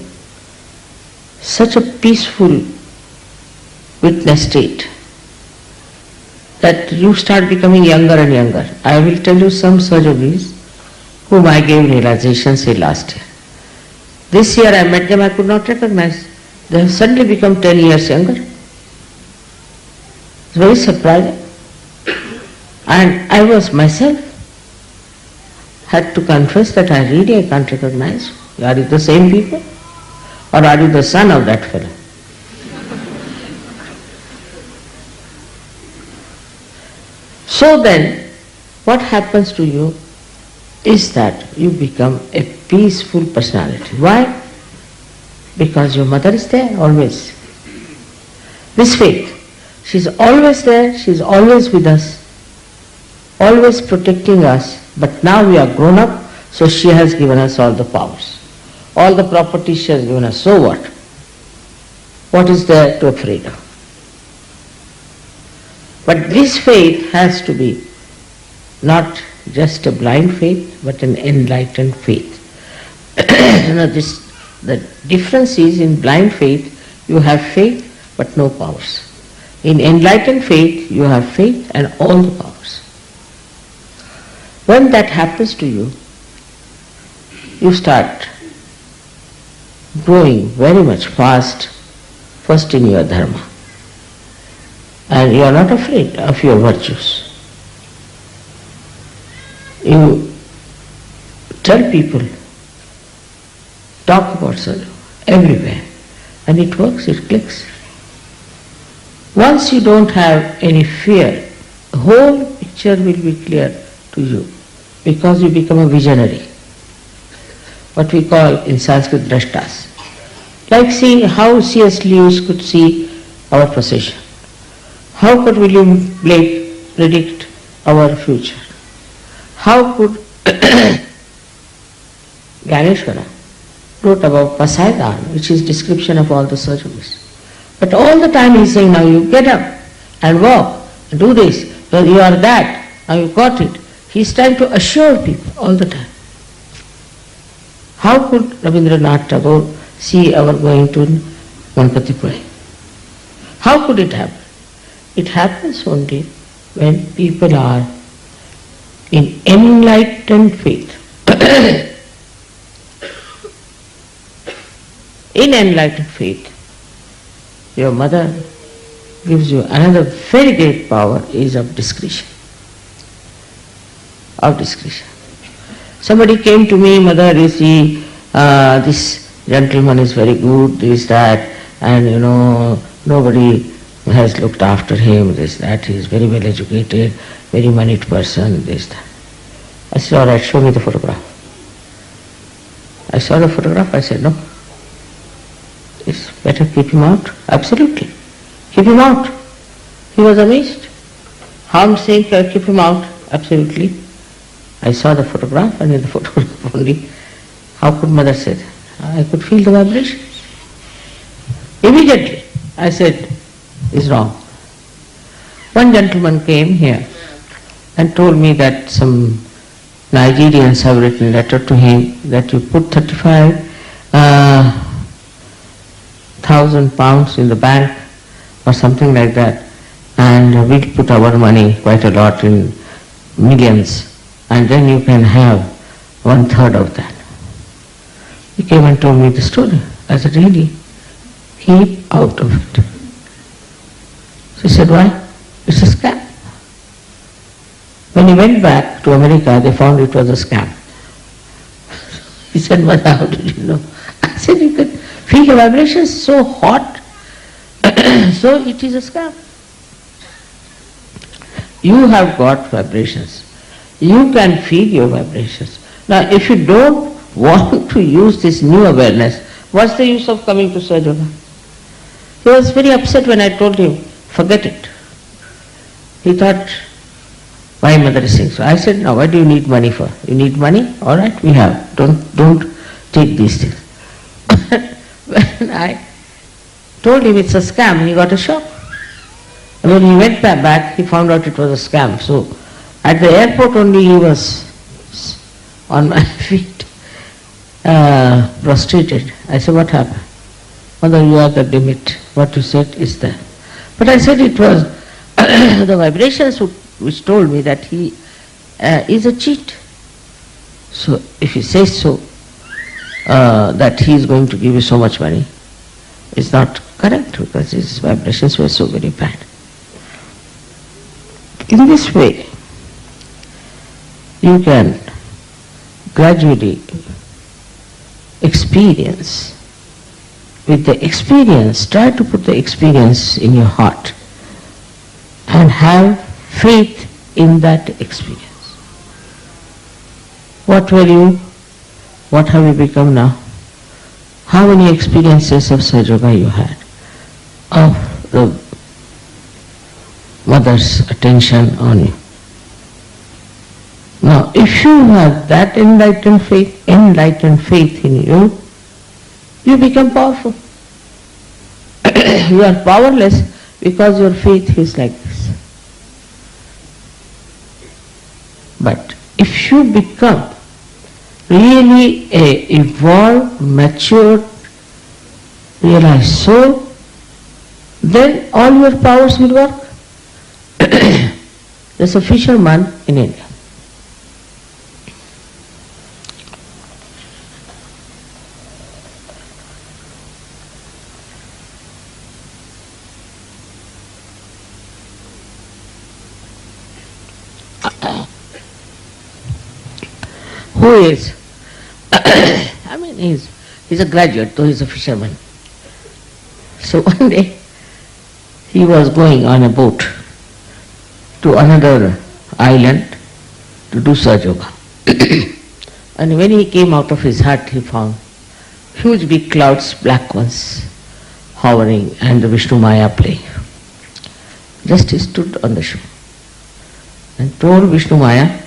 such a peaceful witness state that you start becoming younger and younger. I will tell you some Sahajogis whom I gave realization, say, last year. This year I met them, I could not recognize. They have suddenly become 10 years younger. It's very surprising. And I was myself had to confess that I can't recognize. Are you the same people? Or are you the son of that fellow? So then, what happens to you is that you become a peaceful personality. Why? Because your mother is there always. This faith, she's always there, she's always with us, always protecting us, but now we are grown up, so she has given us all the powers. All the properties she has given us, so what? What is there to afraid of? But this faith has to be not just a blind faith, but an enlightened faith. The difference is, in blind faith, you have faith but no powers. In enlightened faith, you have faith and all the powers. When that happens to you, you start growing very much fast, first in your dharma. And you are not afraid of your virtues. You tell people, talk about sadhu everywhere, and it works, it clicks. Once you don't have any fear, the whole picture will be clear to you, because you become a visionary, what we call in Sanskrit drashtas. Like see how C.S. Lewis could see our possession. How could William Blake predict our future? How could Ganeshwara wrote about Pasaidan, which is description of all the surgeries. But all the time he is saying, now you get up and walk, do this, you are that, now you got it. He is trying to assure people all the time. How could Rabindranath Tagore see our going to Ganpatipure? How could it happen? It happens only when people are in enlightened faith. In enlightened faith, your mother gives you another very great power, is of discretion. Of discretion. Somebody came to me, mother, you see, this gentleman is very good, this, that, and nobody has looked after him, this, that, he is very well educated, very moneyed person, this, that. I said, all right, show me the photograph. I saw the photograph, I said, no, it's better keep him out. Absolutely. Keep him out. He was amazed. How I'm saying keep him out? Absolutely. I saw the photograph, and in the photograph only, how could mother say that? I could feel the vibrations. Immediately, I said, it's wrong. One gentleman came here and told me that some Nigerians have written a letter to him that you put 35,000 pounds in the bank or something like that, and we'll put our money quite a lot in millions, and then you can have 1/3 of that. He came and told me the story. I said, really? Keep out of it. She said, why? It's a scam. When he went back to America, they found it was a scam. He said, Mother, how did you know? I said, you could feel your vibrations so hot, so it is a scam. You have got vibrations. You can feel your vibrations. Now, if you don't want to use this new awareness, what's the use of coming to Sahaja Yoga? He was very upset when I told him, forget it. He thought, why Mother is saying so? I said, no, what do you need money for? You need money? All right, we have. Don't take these things. When I told him it's a scam, he got a shock. And when he went back, he found out it was a scam. So at the airport only he was on my feet, prostrated. I said, what happened? Mother, you are the Debit. What you said is that. But I said it was the vibrations which told me that he is a cheat. So if he says so, that he is going to give you so much money, it's not correct because his vibrations were so very bad. In this way, you can gradually experience. With the experience, try to put the experience in your heart and have faith in that experience. What were you? What have you become now? How many experiences of Sahaja Yoga you had? Of the Mother's attention on you. Now, if you have that enlightened faith in you, you become powerful. You are powerless because your faith is like this. But if you become really a evolved, matured, realized soul, then all your powers will work. There's a fisherman in India. Who is, he's a graduate, though he's a fisherman. So one day he was going on a boat to another island to do Sahaja Yoga. And when he came out of his hut, he found huge big clouds, black ones, hovering, and the Vishnu Maya playing. Just he stood on the shore and told Vishnu Maya,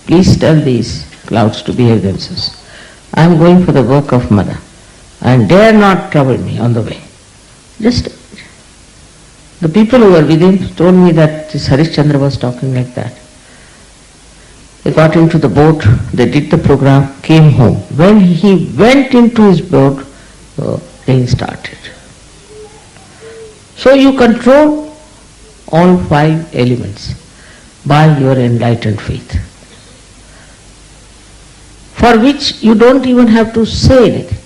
please tell these clouds to behave themselves. I am going for the work of Mother and dare not trouble me on the way. Just the people who were with him told me that this Harishchandra was talking like that. They got into the boat, they did the program, came home. When he went into his boat, the rain started. So you control all 5 elements by your enlightened faith, for which you don't even have to say anything.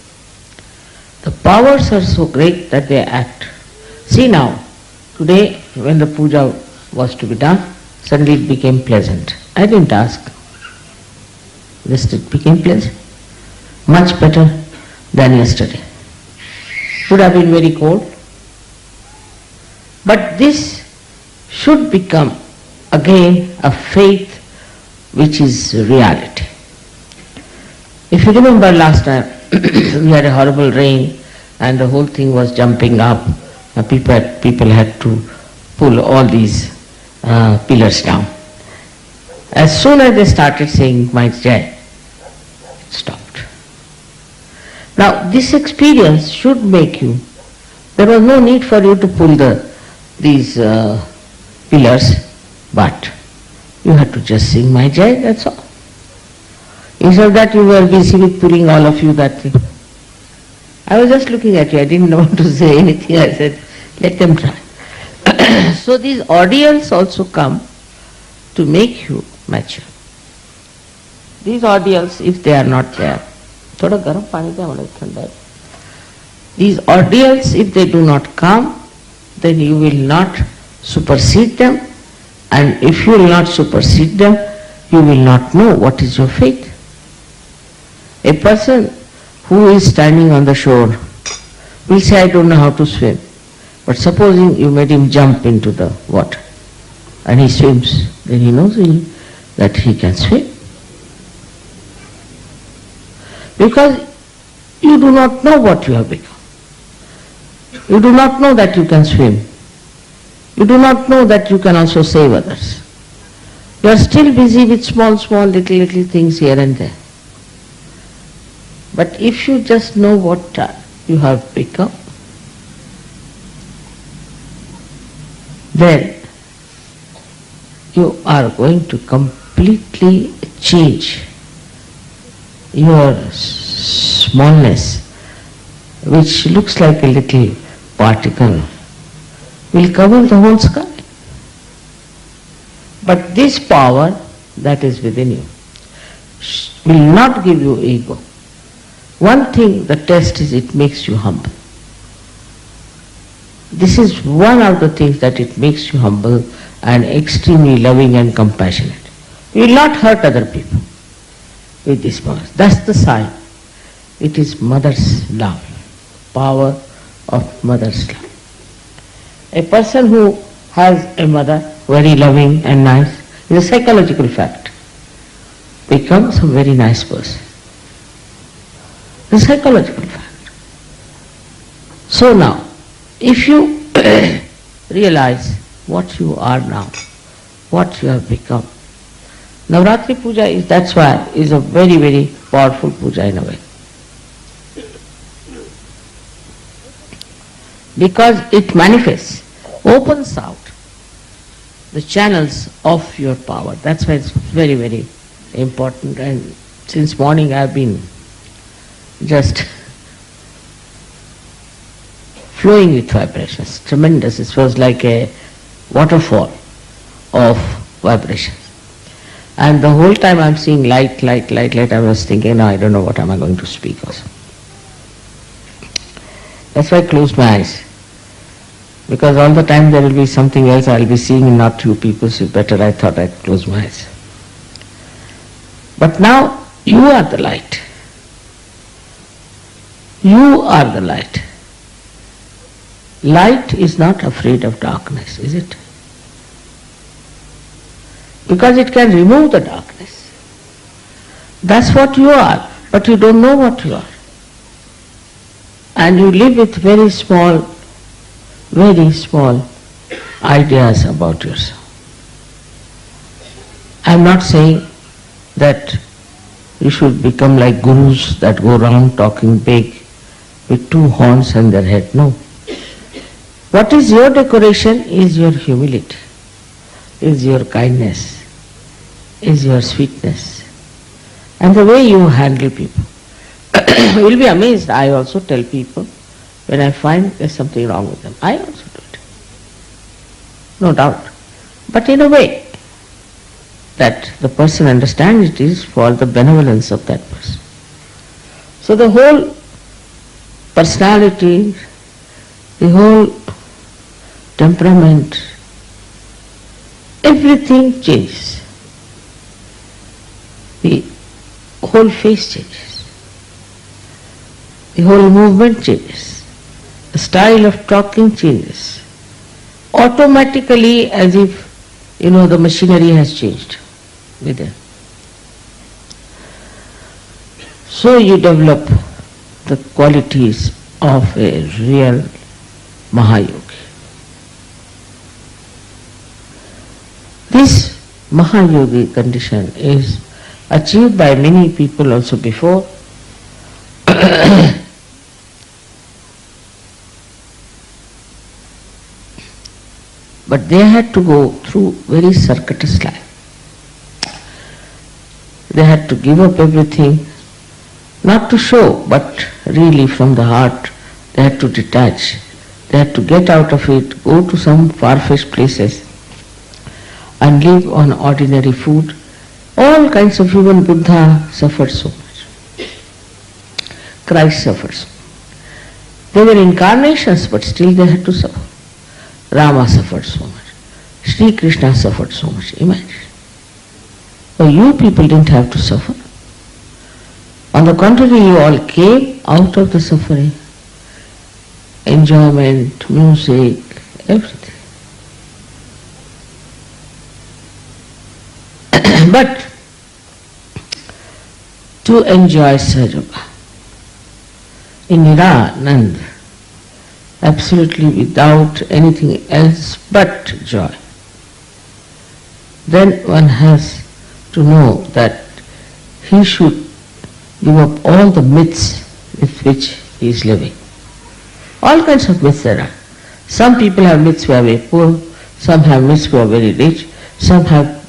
The powers are so great that they act. See now, today when the puja was to be done, suddenly it became pleasant. I didn't ask. Just it became pleasant. Much better than yesterday. Would have been very cold. But this should become again a faith which is reality. If you remember last time, we had a horrible rain and the whole thing was jumping up. People had to pull all these pillars down. As soon as they started saying my Jai, it stopped. Now this experience should make you, there was no need for you to pull these pillars, but you had to just sing my Jai, that's all. Instead of that you were busy with pulling all of you that thing. I was just looking at you, I didn't know what to say anything, I said, let them try. So these ordeals also come to make you mature. These ordeals, if they are not there, thoda garam pani de hamare thanda hai. These ordeals, if they do not come, then you will not supersede them, and if you will not supersede them, you will not know what is your faith. A person who is standing on the shore will say, I don't know how to swim. But supposing you made him jump into the water and he swims, then he knows that he can swim. Because you do not know what you have become. You do not know that you can swim. You do not know that you can also save others. You are still busy with small, little things here and there. But if you just know what you have become, then you are going to completely change your smallness, which looks like a little particle, will cover the whole sky. But this power that is within you will not give you ego. One thing, the test is it makes you humble. This is one of the things that it makes you humble and extremely loving and compassionate. You will not hurt other people with this power. That's the sign. It is mother's love, power of mother's love. A person who has a mother, very loving and nice, is a psychological fact, becomes a very nice person. It's a psychological fact. So now, if you realize what you are now, what you have become, Navratri Puja is, that's why, is a very, very powerful puja in a way. Because it manifests, opens out the channels of your power. That's why it's very, very important. And since morning I've been just flowing with vibrations. Tremendous. It was like a waterfall of vibrations. And the whole time I'm seeing light, I was thinking, no, I don't know what am I going to speak also. That's why I closed my eyes. Because all the time there will be something else I'll be seeing and not you people, so better I thought I'd close my eyes. But now you are the light. You are the light. Light is not afraid of darkness, is it? Because it can remove the darkness. That's what you are, but you don't know what you are. And you live with very small ideas about yourself. I'm not saying that you should become like gurus that go around talking big with two horns and their head. No. What is your decoration is your humility, is your kindness, is your sweetness, and the way you handle people. You will be amazed. I also tell people when I find there's something wrong with them. I also do it. No doubt. But in a way that the person understands it is for the benevolence of that person. So the whole personality, the whole temperament, everything changes. The whole face changes. The whole movement changes. The style of talking changes. Automatically, as if, the machinery has changed within. So you develop the qualities of a real Mahayogi. This Mahayogi condition is achieved by many people also before. But they had to go through very circuitous life. They had to give up everything, not to show, but really from the heart. They had to detach. They had to get out of it, go to some far-fetched places and live on ordinary food. All kinds of, even Buddha suffered so much. Christ suffered so much. They were incarnations, but still they had to suffer. Rama suffered so much. Shri Krishna suffered so much. Imagine. But you people didn't have to suffer. On the contrary, you all came out of the suffering. Enjoyment, music, everything. But to enjoy Sahajoga in Niranand, absolutely without anything else but joy, then one has to know that he should give up all the myths with which he is living. All kinds of myths there are. Some people have myths who are very poor, some have myths who are very rich, some have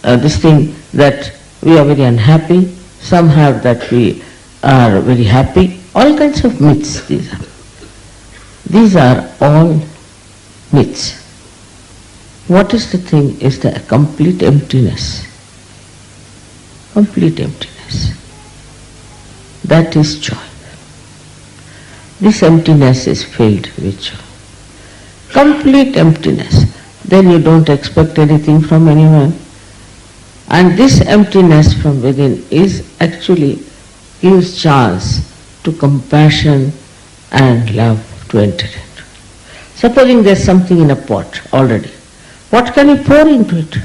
this thing that we are very unhappy, some have that we are very happy. All kinds of myths these are. These are all myths. What is the thing is the complete emptiness. Complete emptiness. That is joy. This emptiness is filled with joy. Complete emptiness. Then you don't expect anything from anyone. And this emptiness from within is actually gives chance to compassion and love to enter into. Supposing there's something in a pot already. What can you pour into it?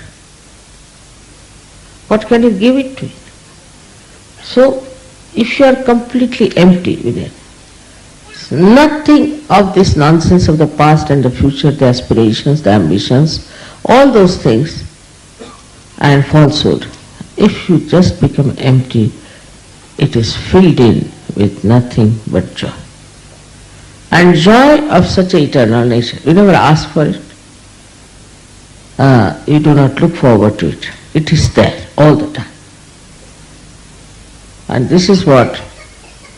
What can you give it to it? So, if you are completely empty within, nothing of this nonsense of the past and the future, the aspirations, the ambitions, all those things and falsehood, if you just become empty, it is filled in with nothing but joy. And joy of such an eternal nature, you never ask for it. You do not look forward to it. It is there all the time. And this is what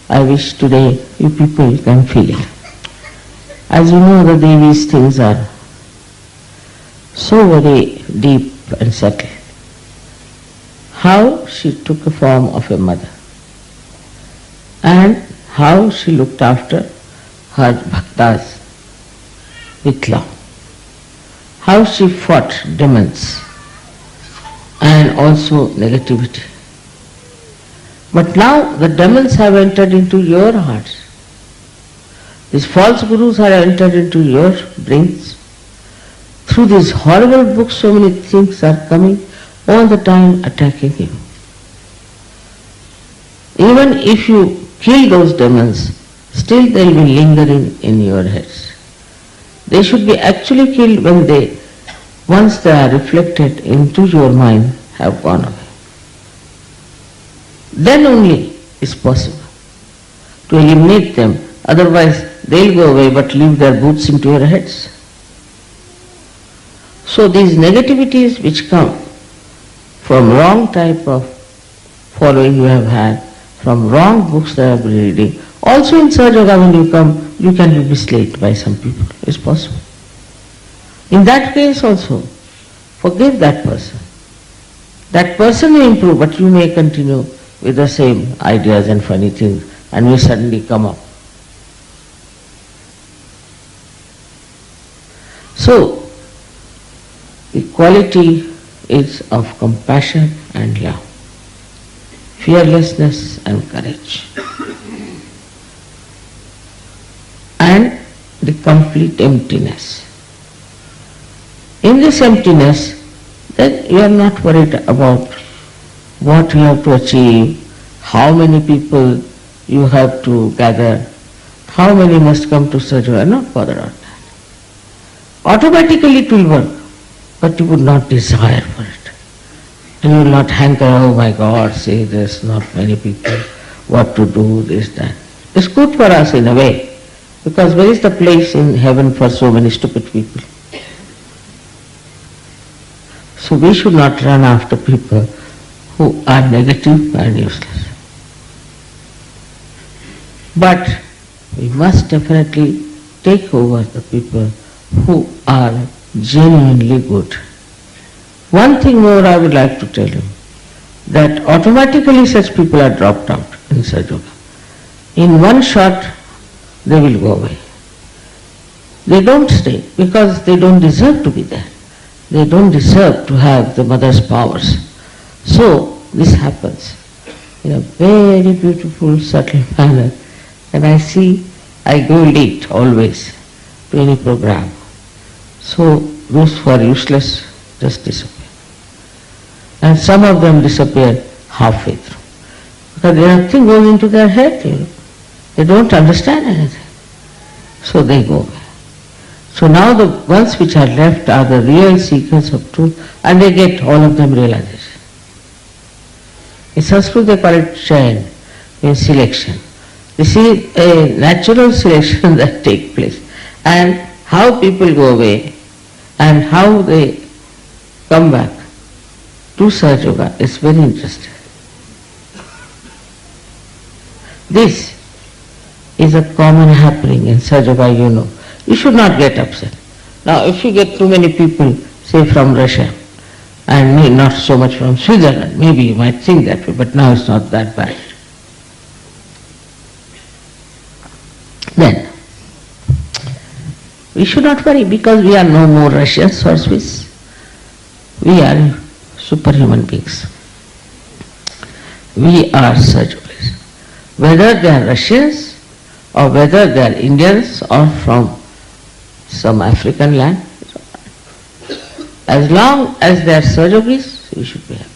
I wish today you people can feel it. As you know, the Devi's things are so very deep and subtle. How she took a form of a mother and how she looked after her bhaktas with love. How she fought demons and also negativity. But now the demons have entered into your hearts. These false gurus have entered into your brains. Through these horrible books, so many things are coming all the time attacking you. Even if you kill those demons, still they will be lingering in your heads. They should be actually killed when they, once they are reflected into your mind, have gone away. Then only is possible to eliminate them. Otherwise, they'll go away but leave their boots into your heads. So these negativities which come from wrong type of following you have had, from wrong books that you have been reading, also in Sahajoga when you come, you can be misled by some people. It's possible. In that case also, forgive that person. That person may improve, but you may continue with the same ideas and funny things and will suddenly come up. So, the quality is of compassion and love, fearlessness and courage, and the complete emptiness. In this emptiness, then you are not worried about what you have to achieve, how many people you have to gather, how many must come to Sahajoga. You are not bothered about that. Automatically it will work, but you would not desire for it. And you will not hanker, oh my God, say there's not many people, what to do, this, that. It's good for us in a way, because where is the place in heaven for so many stupid people? So we should not run after people who are negative and useless. But we must definitely take over the people who are genuinely good. One thing more I would like to tell you, that automatically such people are dropped out in Sahajoga. In one shot, they will go away. They don't stay because they don't deserve to be there. They don't deserve to have the mother's powers. So this happens in a very beautiful, subtle manner. And I go late always to any program. So those who are useless just disappear. And some of them disappear halfway through. Because there are things going into their head, They don't understand anything. So they go away. So now the ones which are left are the real seekers of truth, and they get all of them realization. In Sanskrit they call it chain, means selection. This is a natural selection that takes place. And how people go away and how they come back to Sahaja Yoga is very interesting. This is a common happening in Sahaja Yoga, You should not get upset. Now if you get too many people, say from Russia, and not so much from Switzerland, maybe you might think that way, but now it's not that bad. Then, we should not worry because we are no more Russians or Swiss. We are superhuman beings. We are Sahaja. Whether they are Russians or whether they are Indians or from some African land, as long as they are Sahajogis, we should be happy.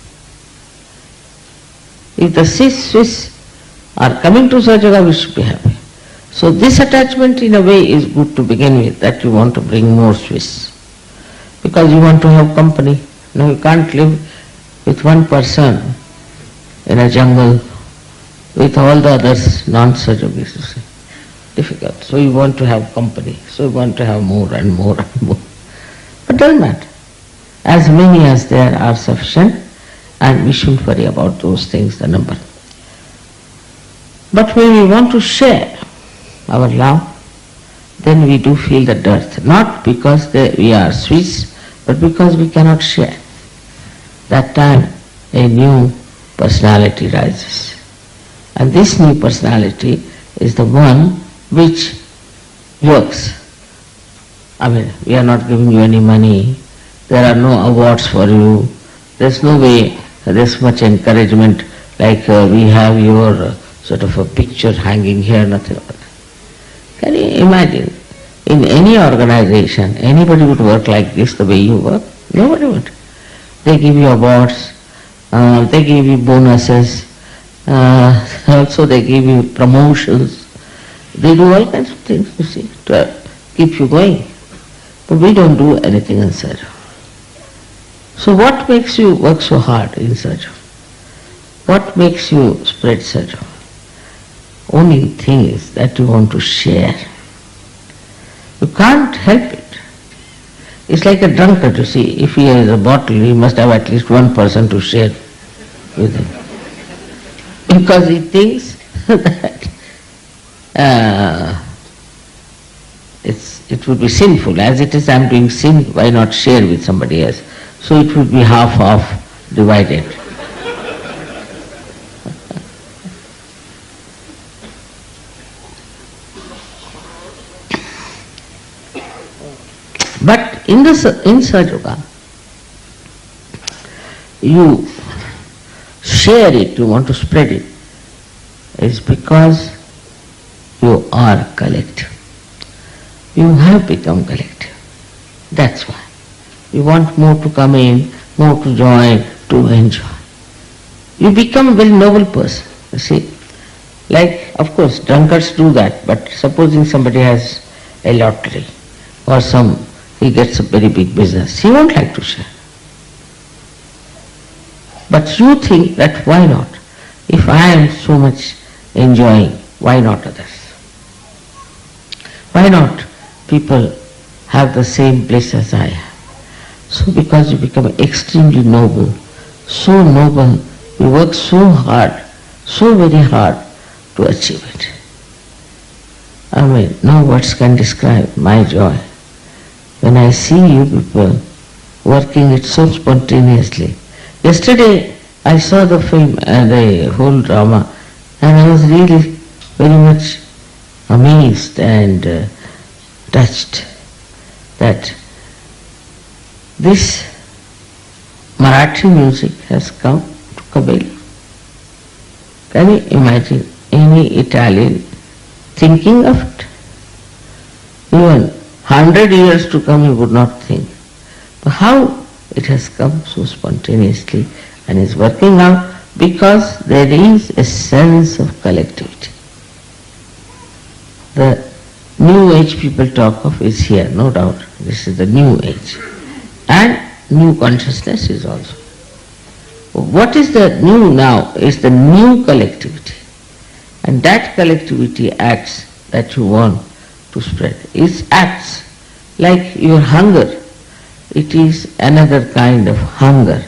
If the Swiss are coming to Sahaja, we should be happy. So this attachment in a way is good to begin with, that you want to bring more Swiss. Because you want to have company. No, you can't live with one person in a jungle with all the others non-Sahajogis. Difficult. So you want to have company. So you want to have more and more and more. But doesn't matter. As many as there are sufficient, and we shouldn't worry about those things, the number. But when we want to share our love, then we do feel the dearth. Not because we are Swiss, but because we cannot share. That time a new personality rises. And this new personality is the one which works. I mean, we are not giving you any money, there are no awards for you, there's no way there's much encouragement like we have your sort of a picture hanging here, nothing like that. Can you imagine, in any organization, anybody would work like this the way you work? Nobody would. They give you awards, they give you bonuses, also they give you promotions. They do all kinds of things, you see, to keep you going. But we don't do anything in Sahaja. So what makes you work so hard in Sahaja? What makes you spread Sahaja? Only thing is that you want to share. You can't help it. It's like a drunkard, you see. If he has a bottle, he must have at least one person to share with him. Because he thinks that it would be sinful. As it is, I am doing sin, why not share with somebody else? So it would be half divided. But in Sahaja Yoga, you share it, you want to spread it, is because you are collective. You have become collective. That's why. You want more to come in, more to join, to enjoy. You become a very noble person, you see. Like, of course, drunkards do that, but supposing somebody has a lottery or he gets a very big business, he won't like to share. But you think that why not? If I am so much enjoying, why not others? Why not people have the same bliss as I have? So because you become extremely noble, we work so hard, so very hard to achieve it. I mean, no words can describe my joy when I see you people working it so spontaneously. Yesterday I saw the film, the whole drama, and I was really very much amazed and touched that this Marathi music has come to Kabeli. Can you imagine any Italian thinking of it? Even 100 years to come he would not think. But how it has come so spontaneously and is working out because there is a sense of collectivity. The new age people talk of is here, no doubt. This is the new age. And new consciousness is also. What is the new now is the new collectivity. And that collectivity acts that you want to spread. It acts like your hunger. It is another kind of hunger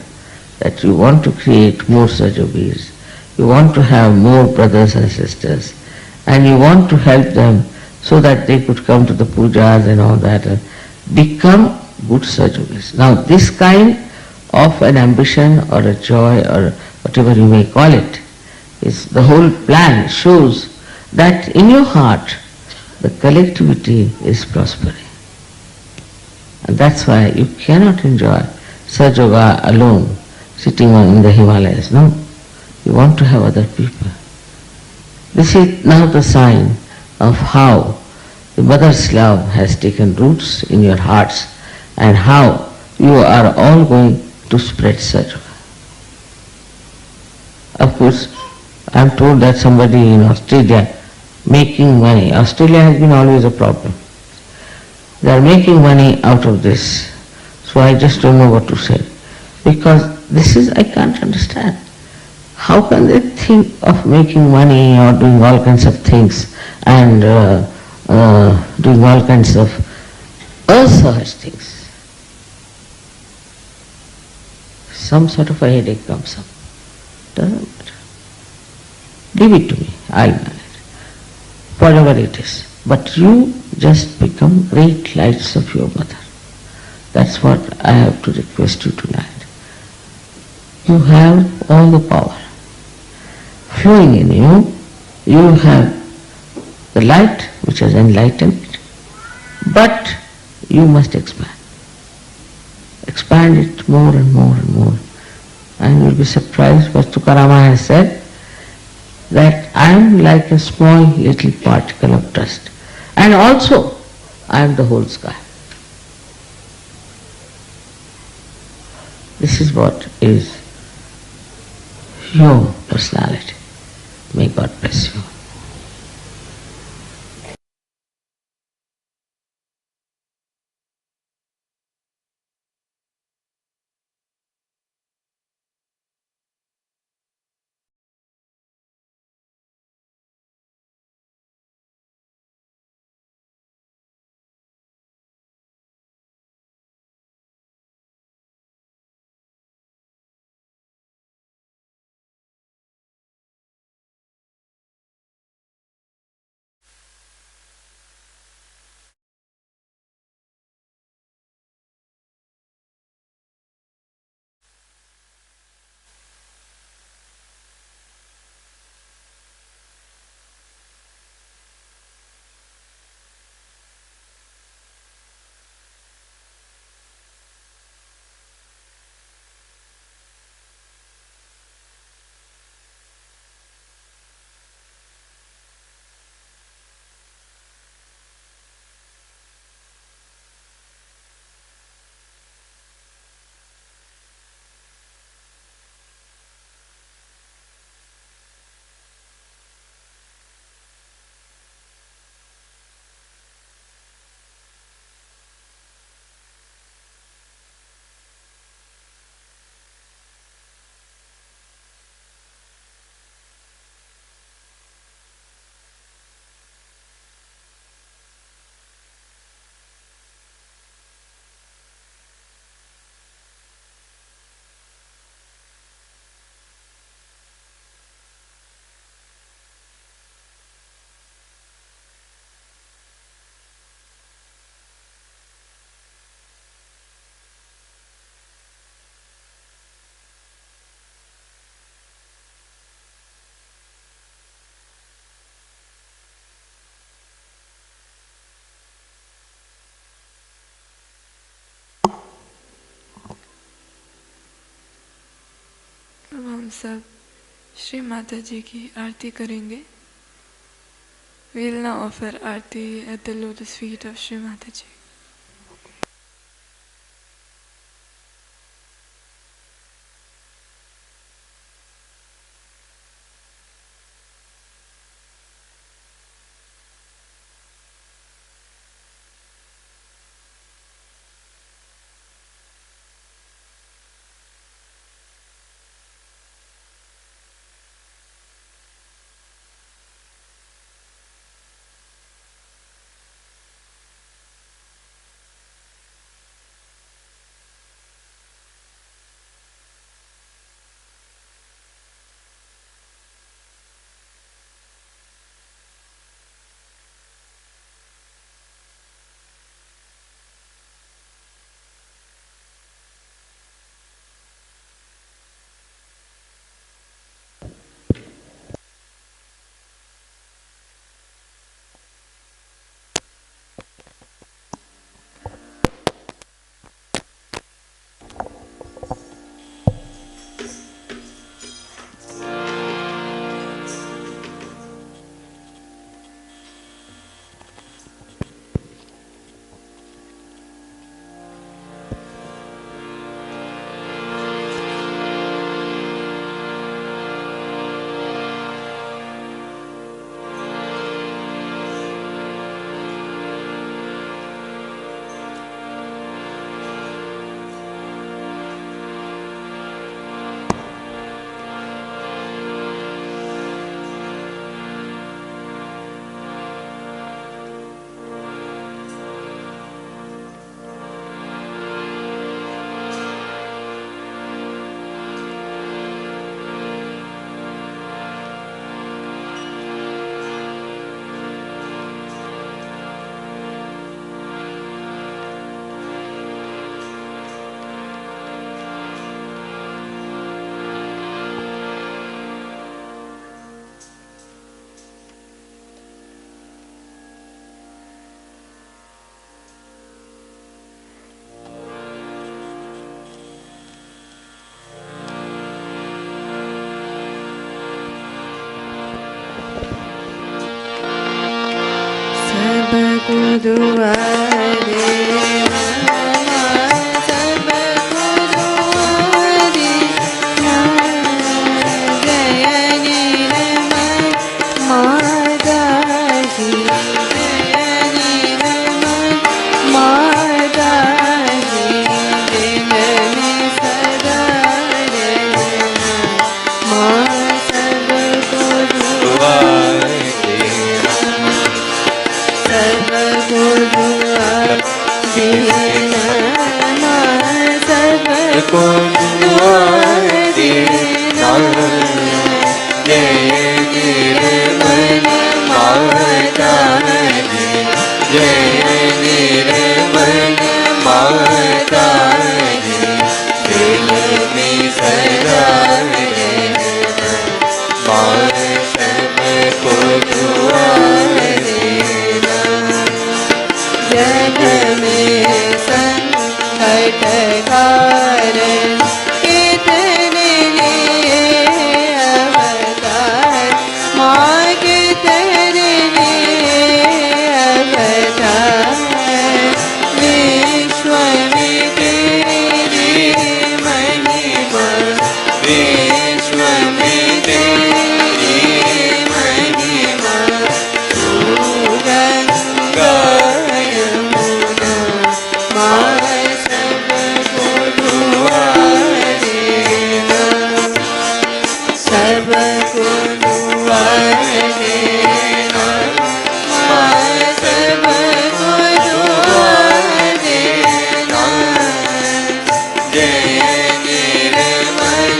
that you want to create more sajogis. You want to have more brothers and sisters. And you want to help them so that they could come to the pujas and all that and become good sajogis. Now this kind of an ambition or a joy or whatever you may call it, is the whole plan shows that in your heart the collectivity is prospering. And that's why you cannot enjoy sajoga alone, sitting in the Himalayas. No, you want to have other people. This is now the sign of how the mother's love has taken roots in your hearts and how you are all going to spread sajoga. Of course, I am told that somebody in Australia making money. Australia has been always a problem. They are making money out of this. So I just don't know what to say. Because this is, I can't understand. How can they think of making money or doing all kinds of things and doing all kinds of earth-such things? Some sort of a headache comes up. Doesn't matter. Leave it to me. I'll manage. Whatever it is. But you just become great lights of your mother. That's what I have to request you tonight. You have all the power flowing in you. You have the light which has enlightened, but you must expand. Expand it more and more and more. And you'll be surprised what Tukarama has said, that I am like a small little particle of dust. And also, I am the whole sky. This is what is your personality. May God bless you.
अब हम सब श्री माता जी की आरती करेंगे. We will now offer Aarti at the lotus feet of Shri Mata Ji.
दुआरे सब दुआरे जय निर्मल माता जी जय निर्मल माता जी दिल में सदा माँ सबको दुआरे सबको दुआ देना माँ सबको दुआ देना जय निर्मल माता जी जय निर्मल माता जी दिल में सदा रहना माँ सबको दुआ देना जग में संकट कारण कितने अवतार माँ कितने अवतार विश्व में तेरी महिमा विश्व में तेरी महिमा तू गंगा यमुना माँ सबको दुआ देना सबको दुआ देना माँ सबको दुआ देना जय निर्मल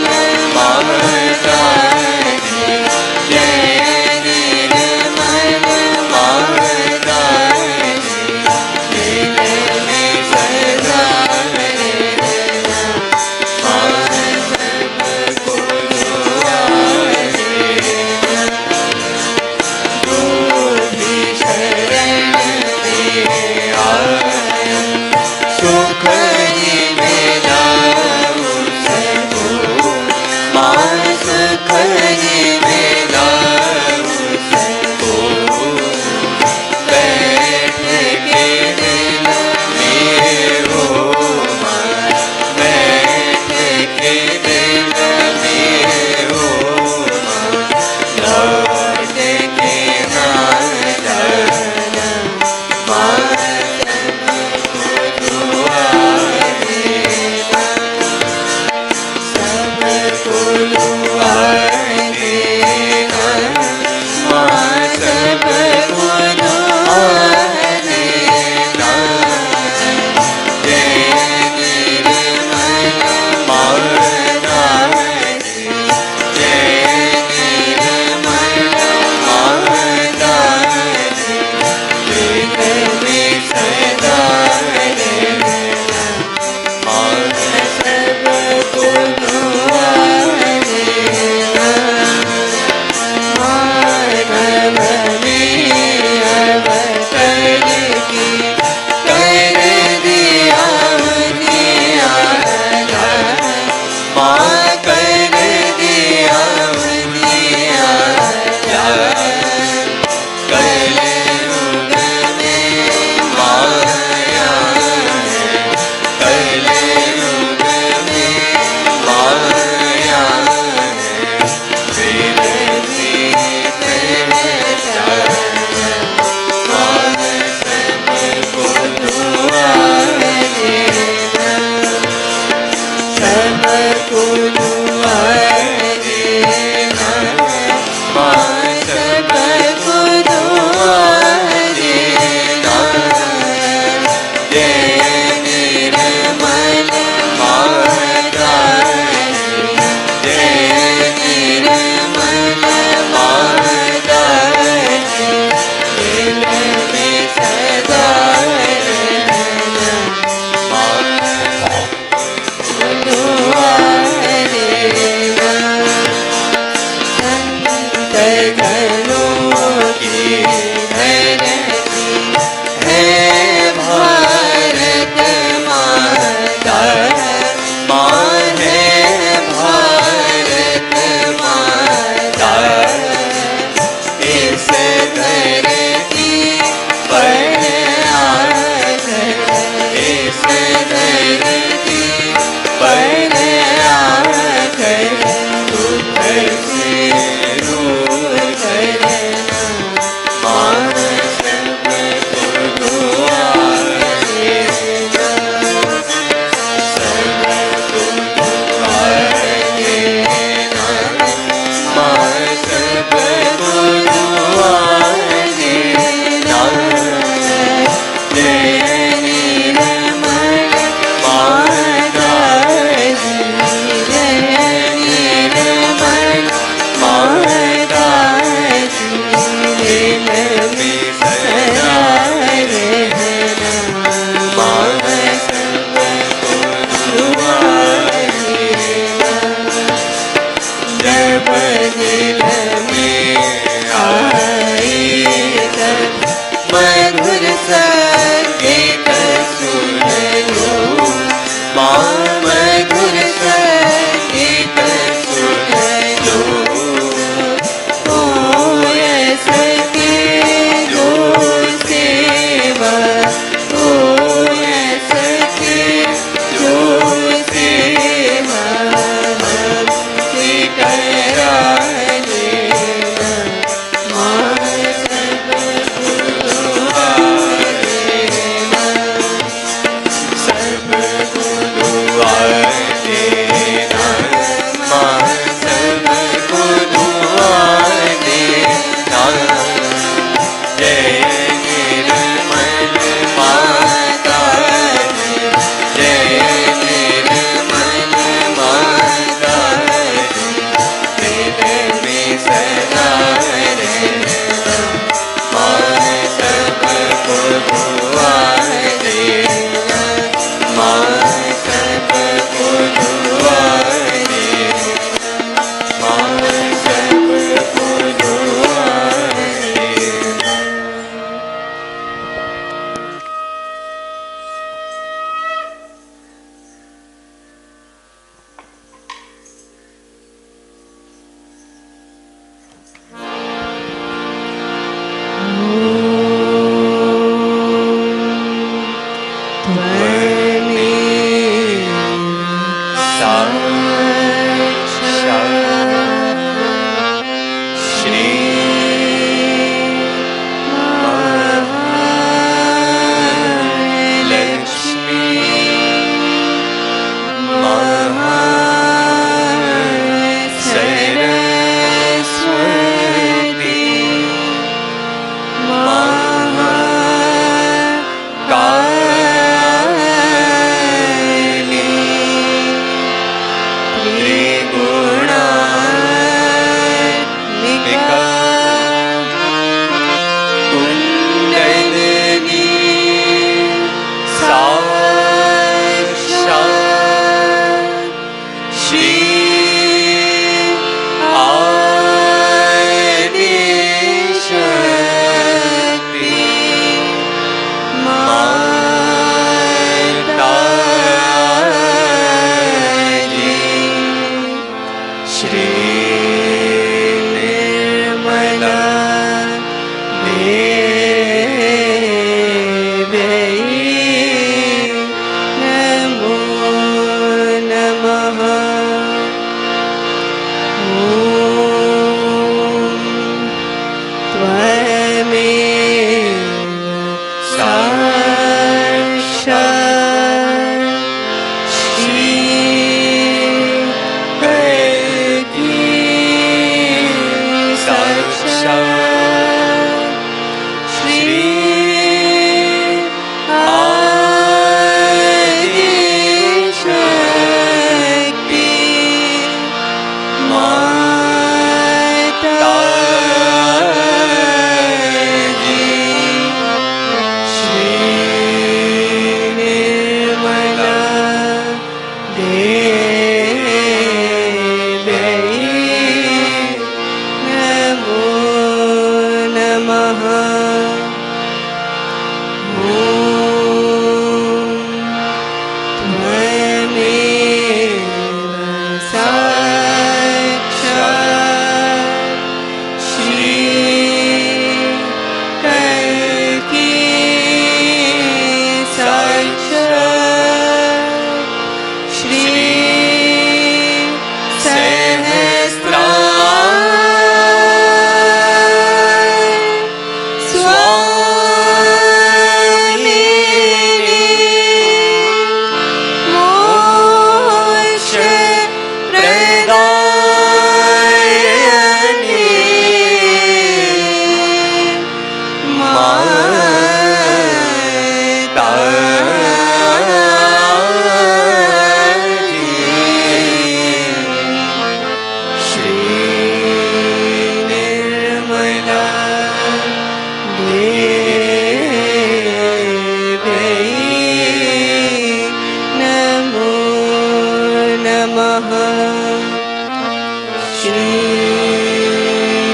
श्री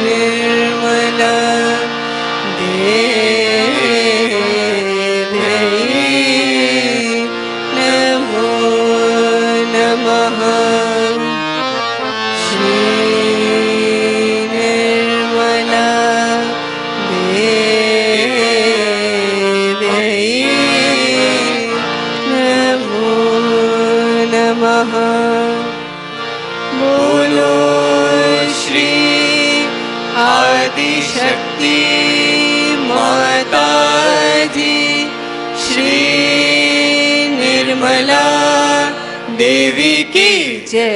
निर्मला देवी नमो नमः श्री निर्मला देवी नमो नमः बोलो श्री आदि शक्ति माता जी श्री निर्मला देवी की जय।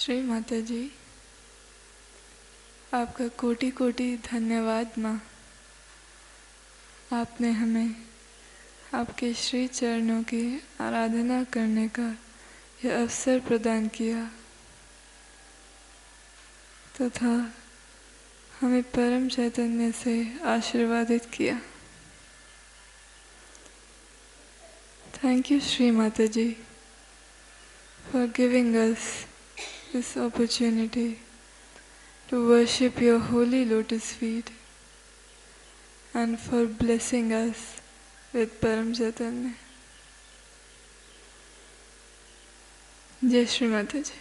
श्री माता जी, आपका कोटि कोटि धन्यवाद माँ। आपने हमें आपके श्री चरणों की आराधना करने का यह अवसर प्रदान किया तथा हमें परम चैतन्य से आशीर्वादित किया। Thank you, Shri Mataji, for giving us this opportunity to worship your holy lotus feet and for blessing us with Param Chaitanya. Jai Shri Mataji.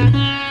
Thank you.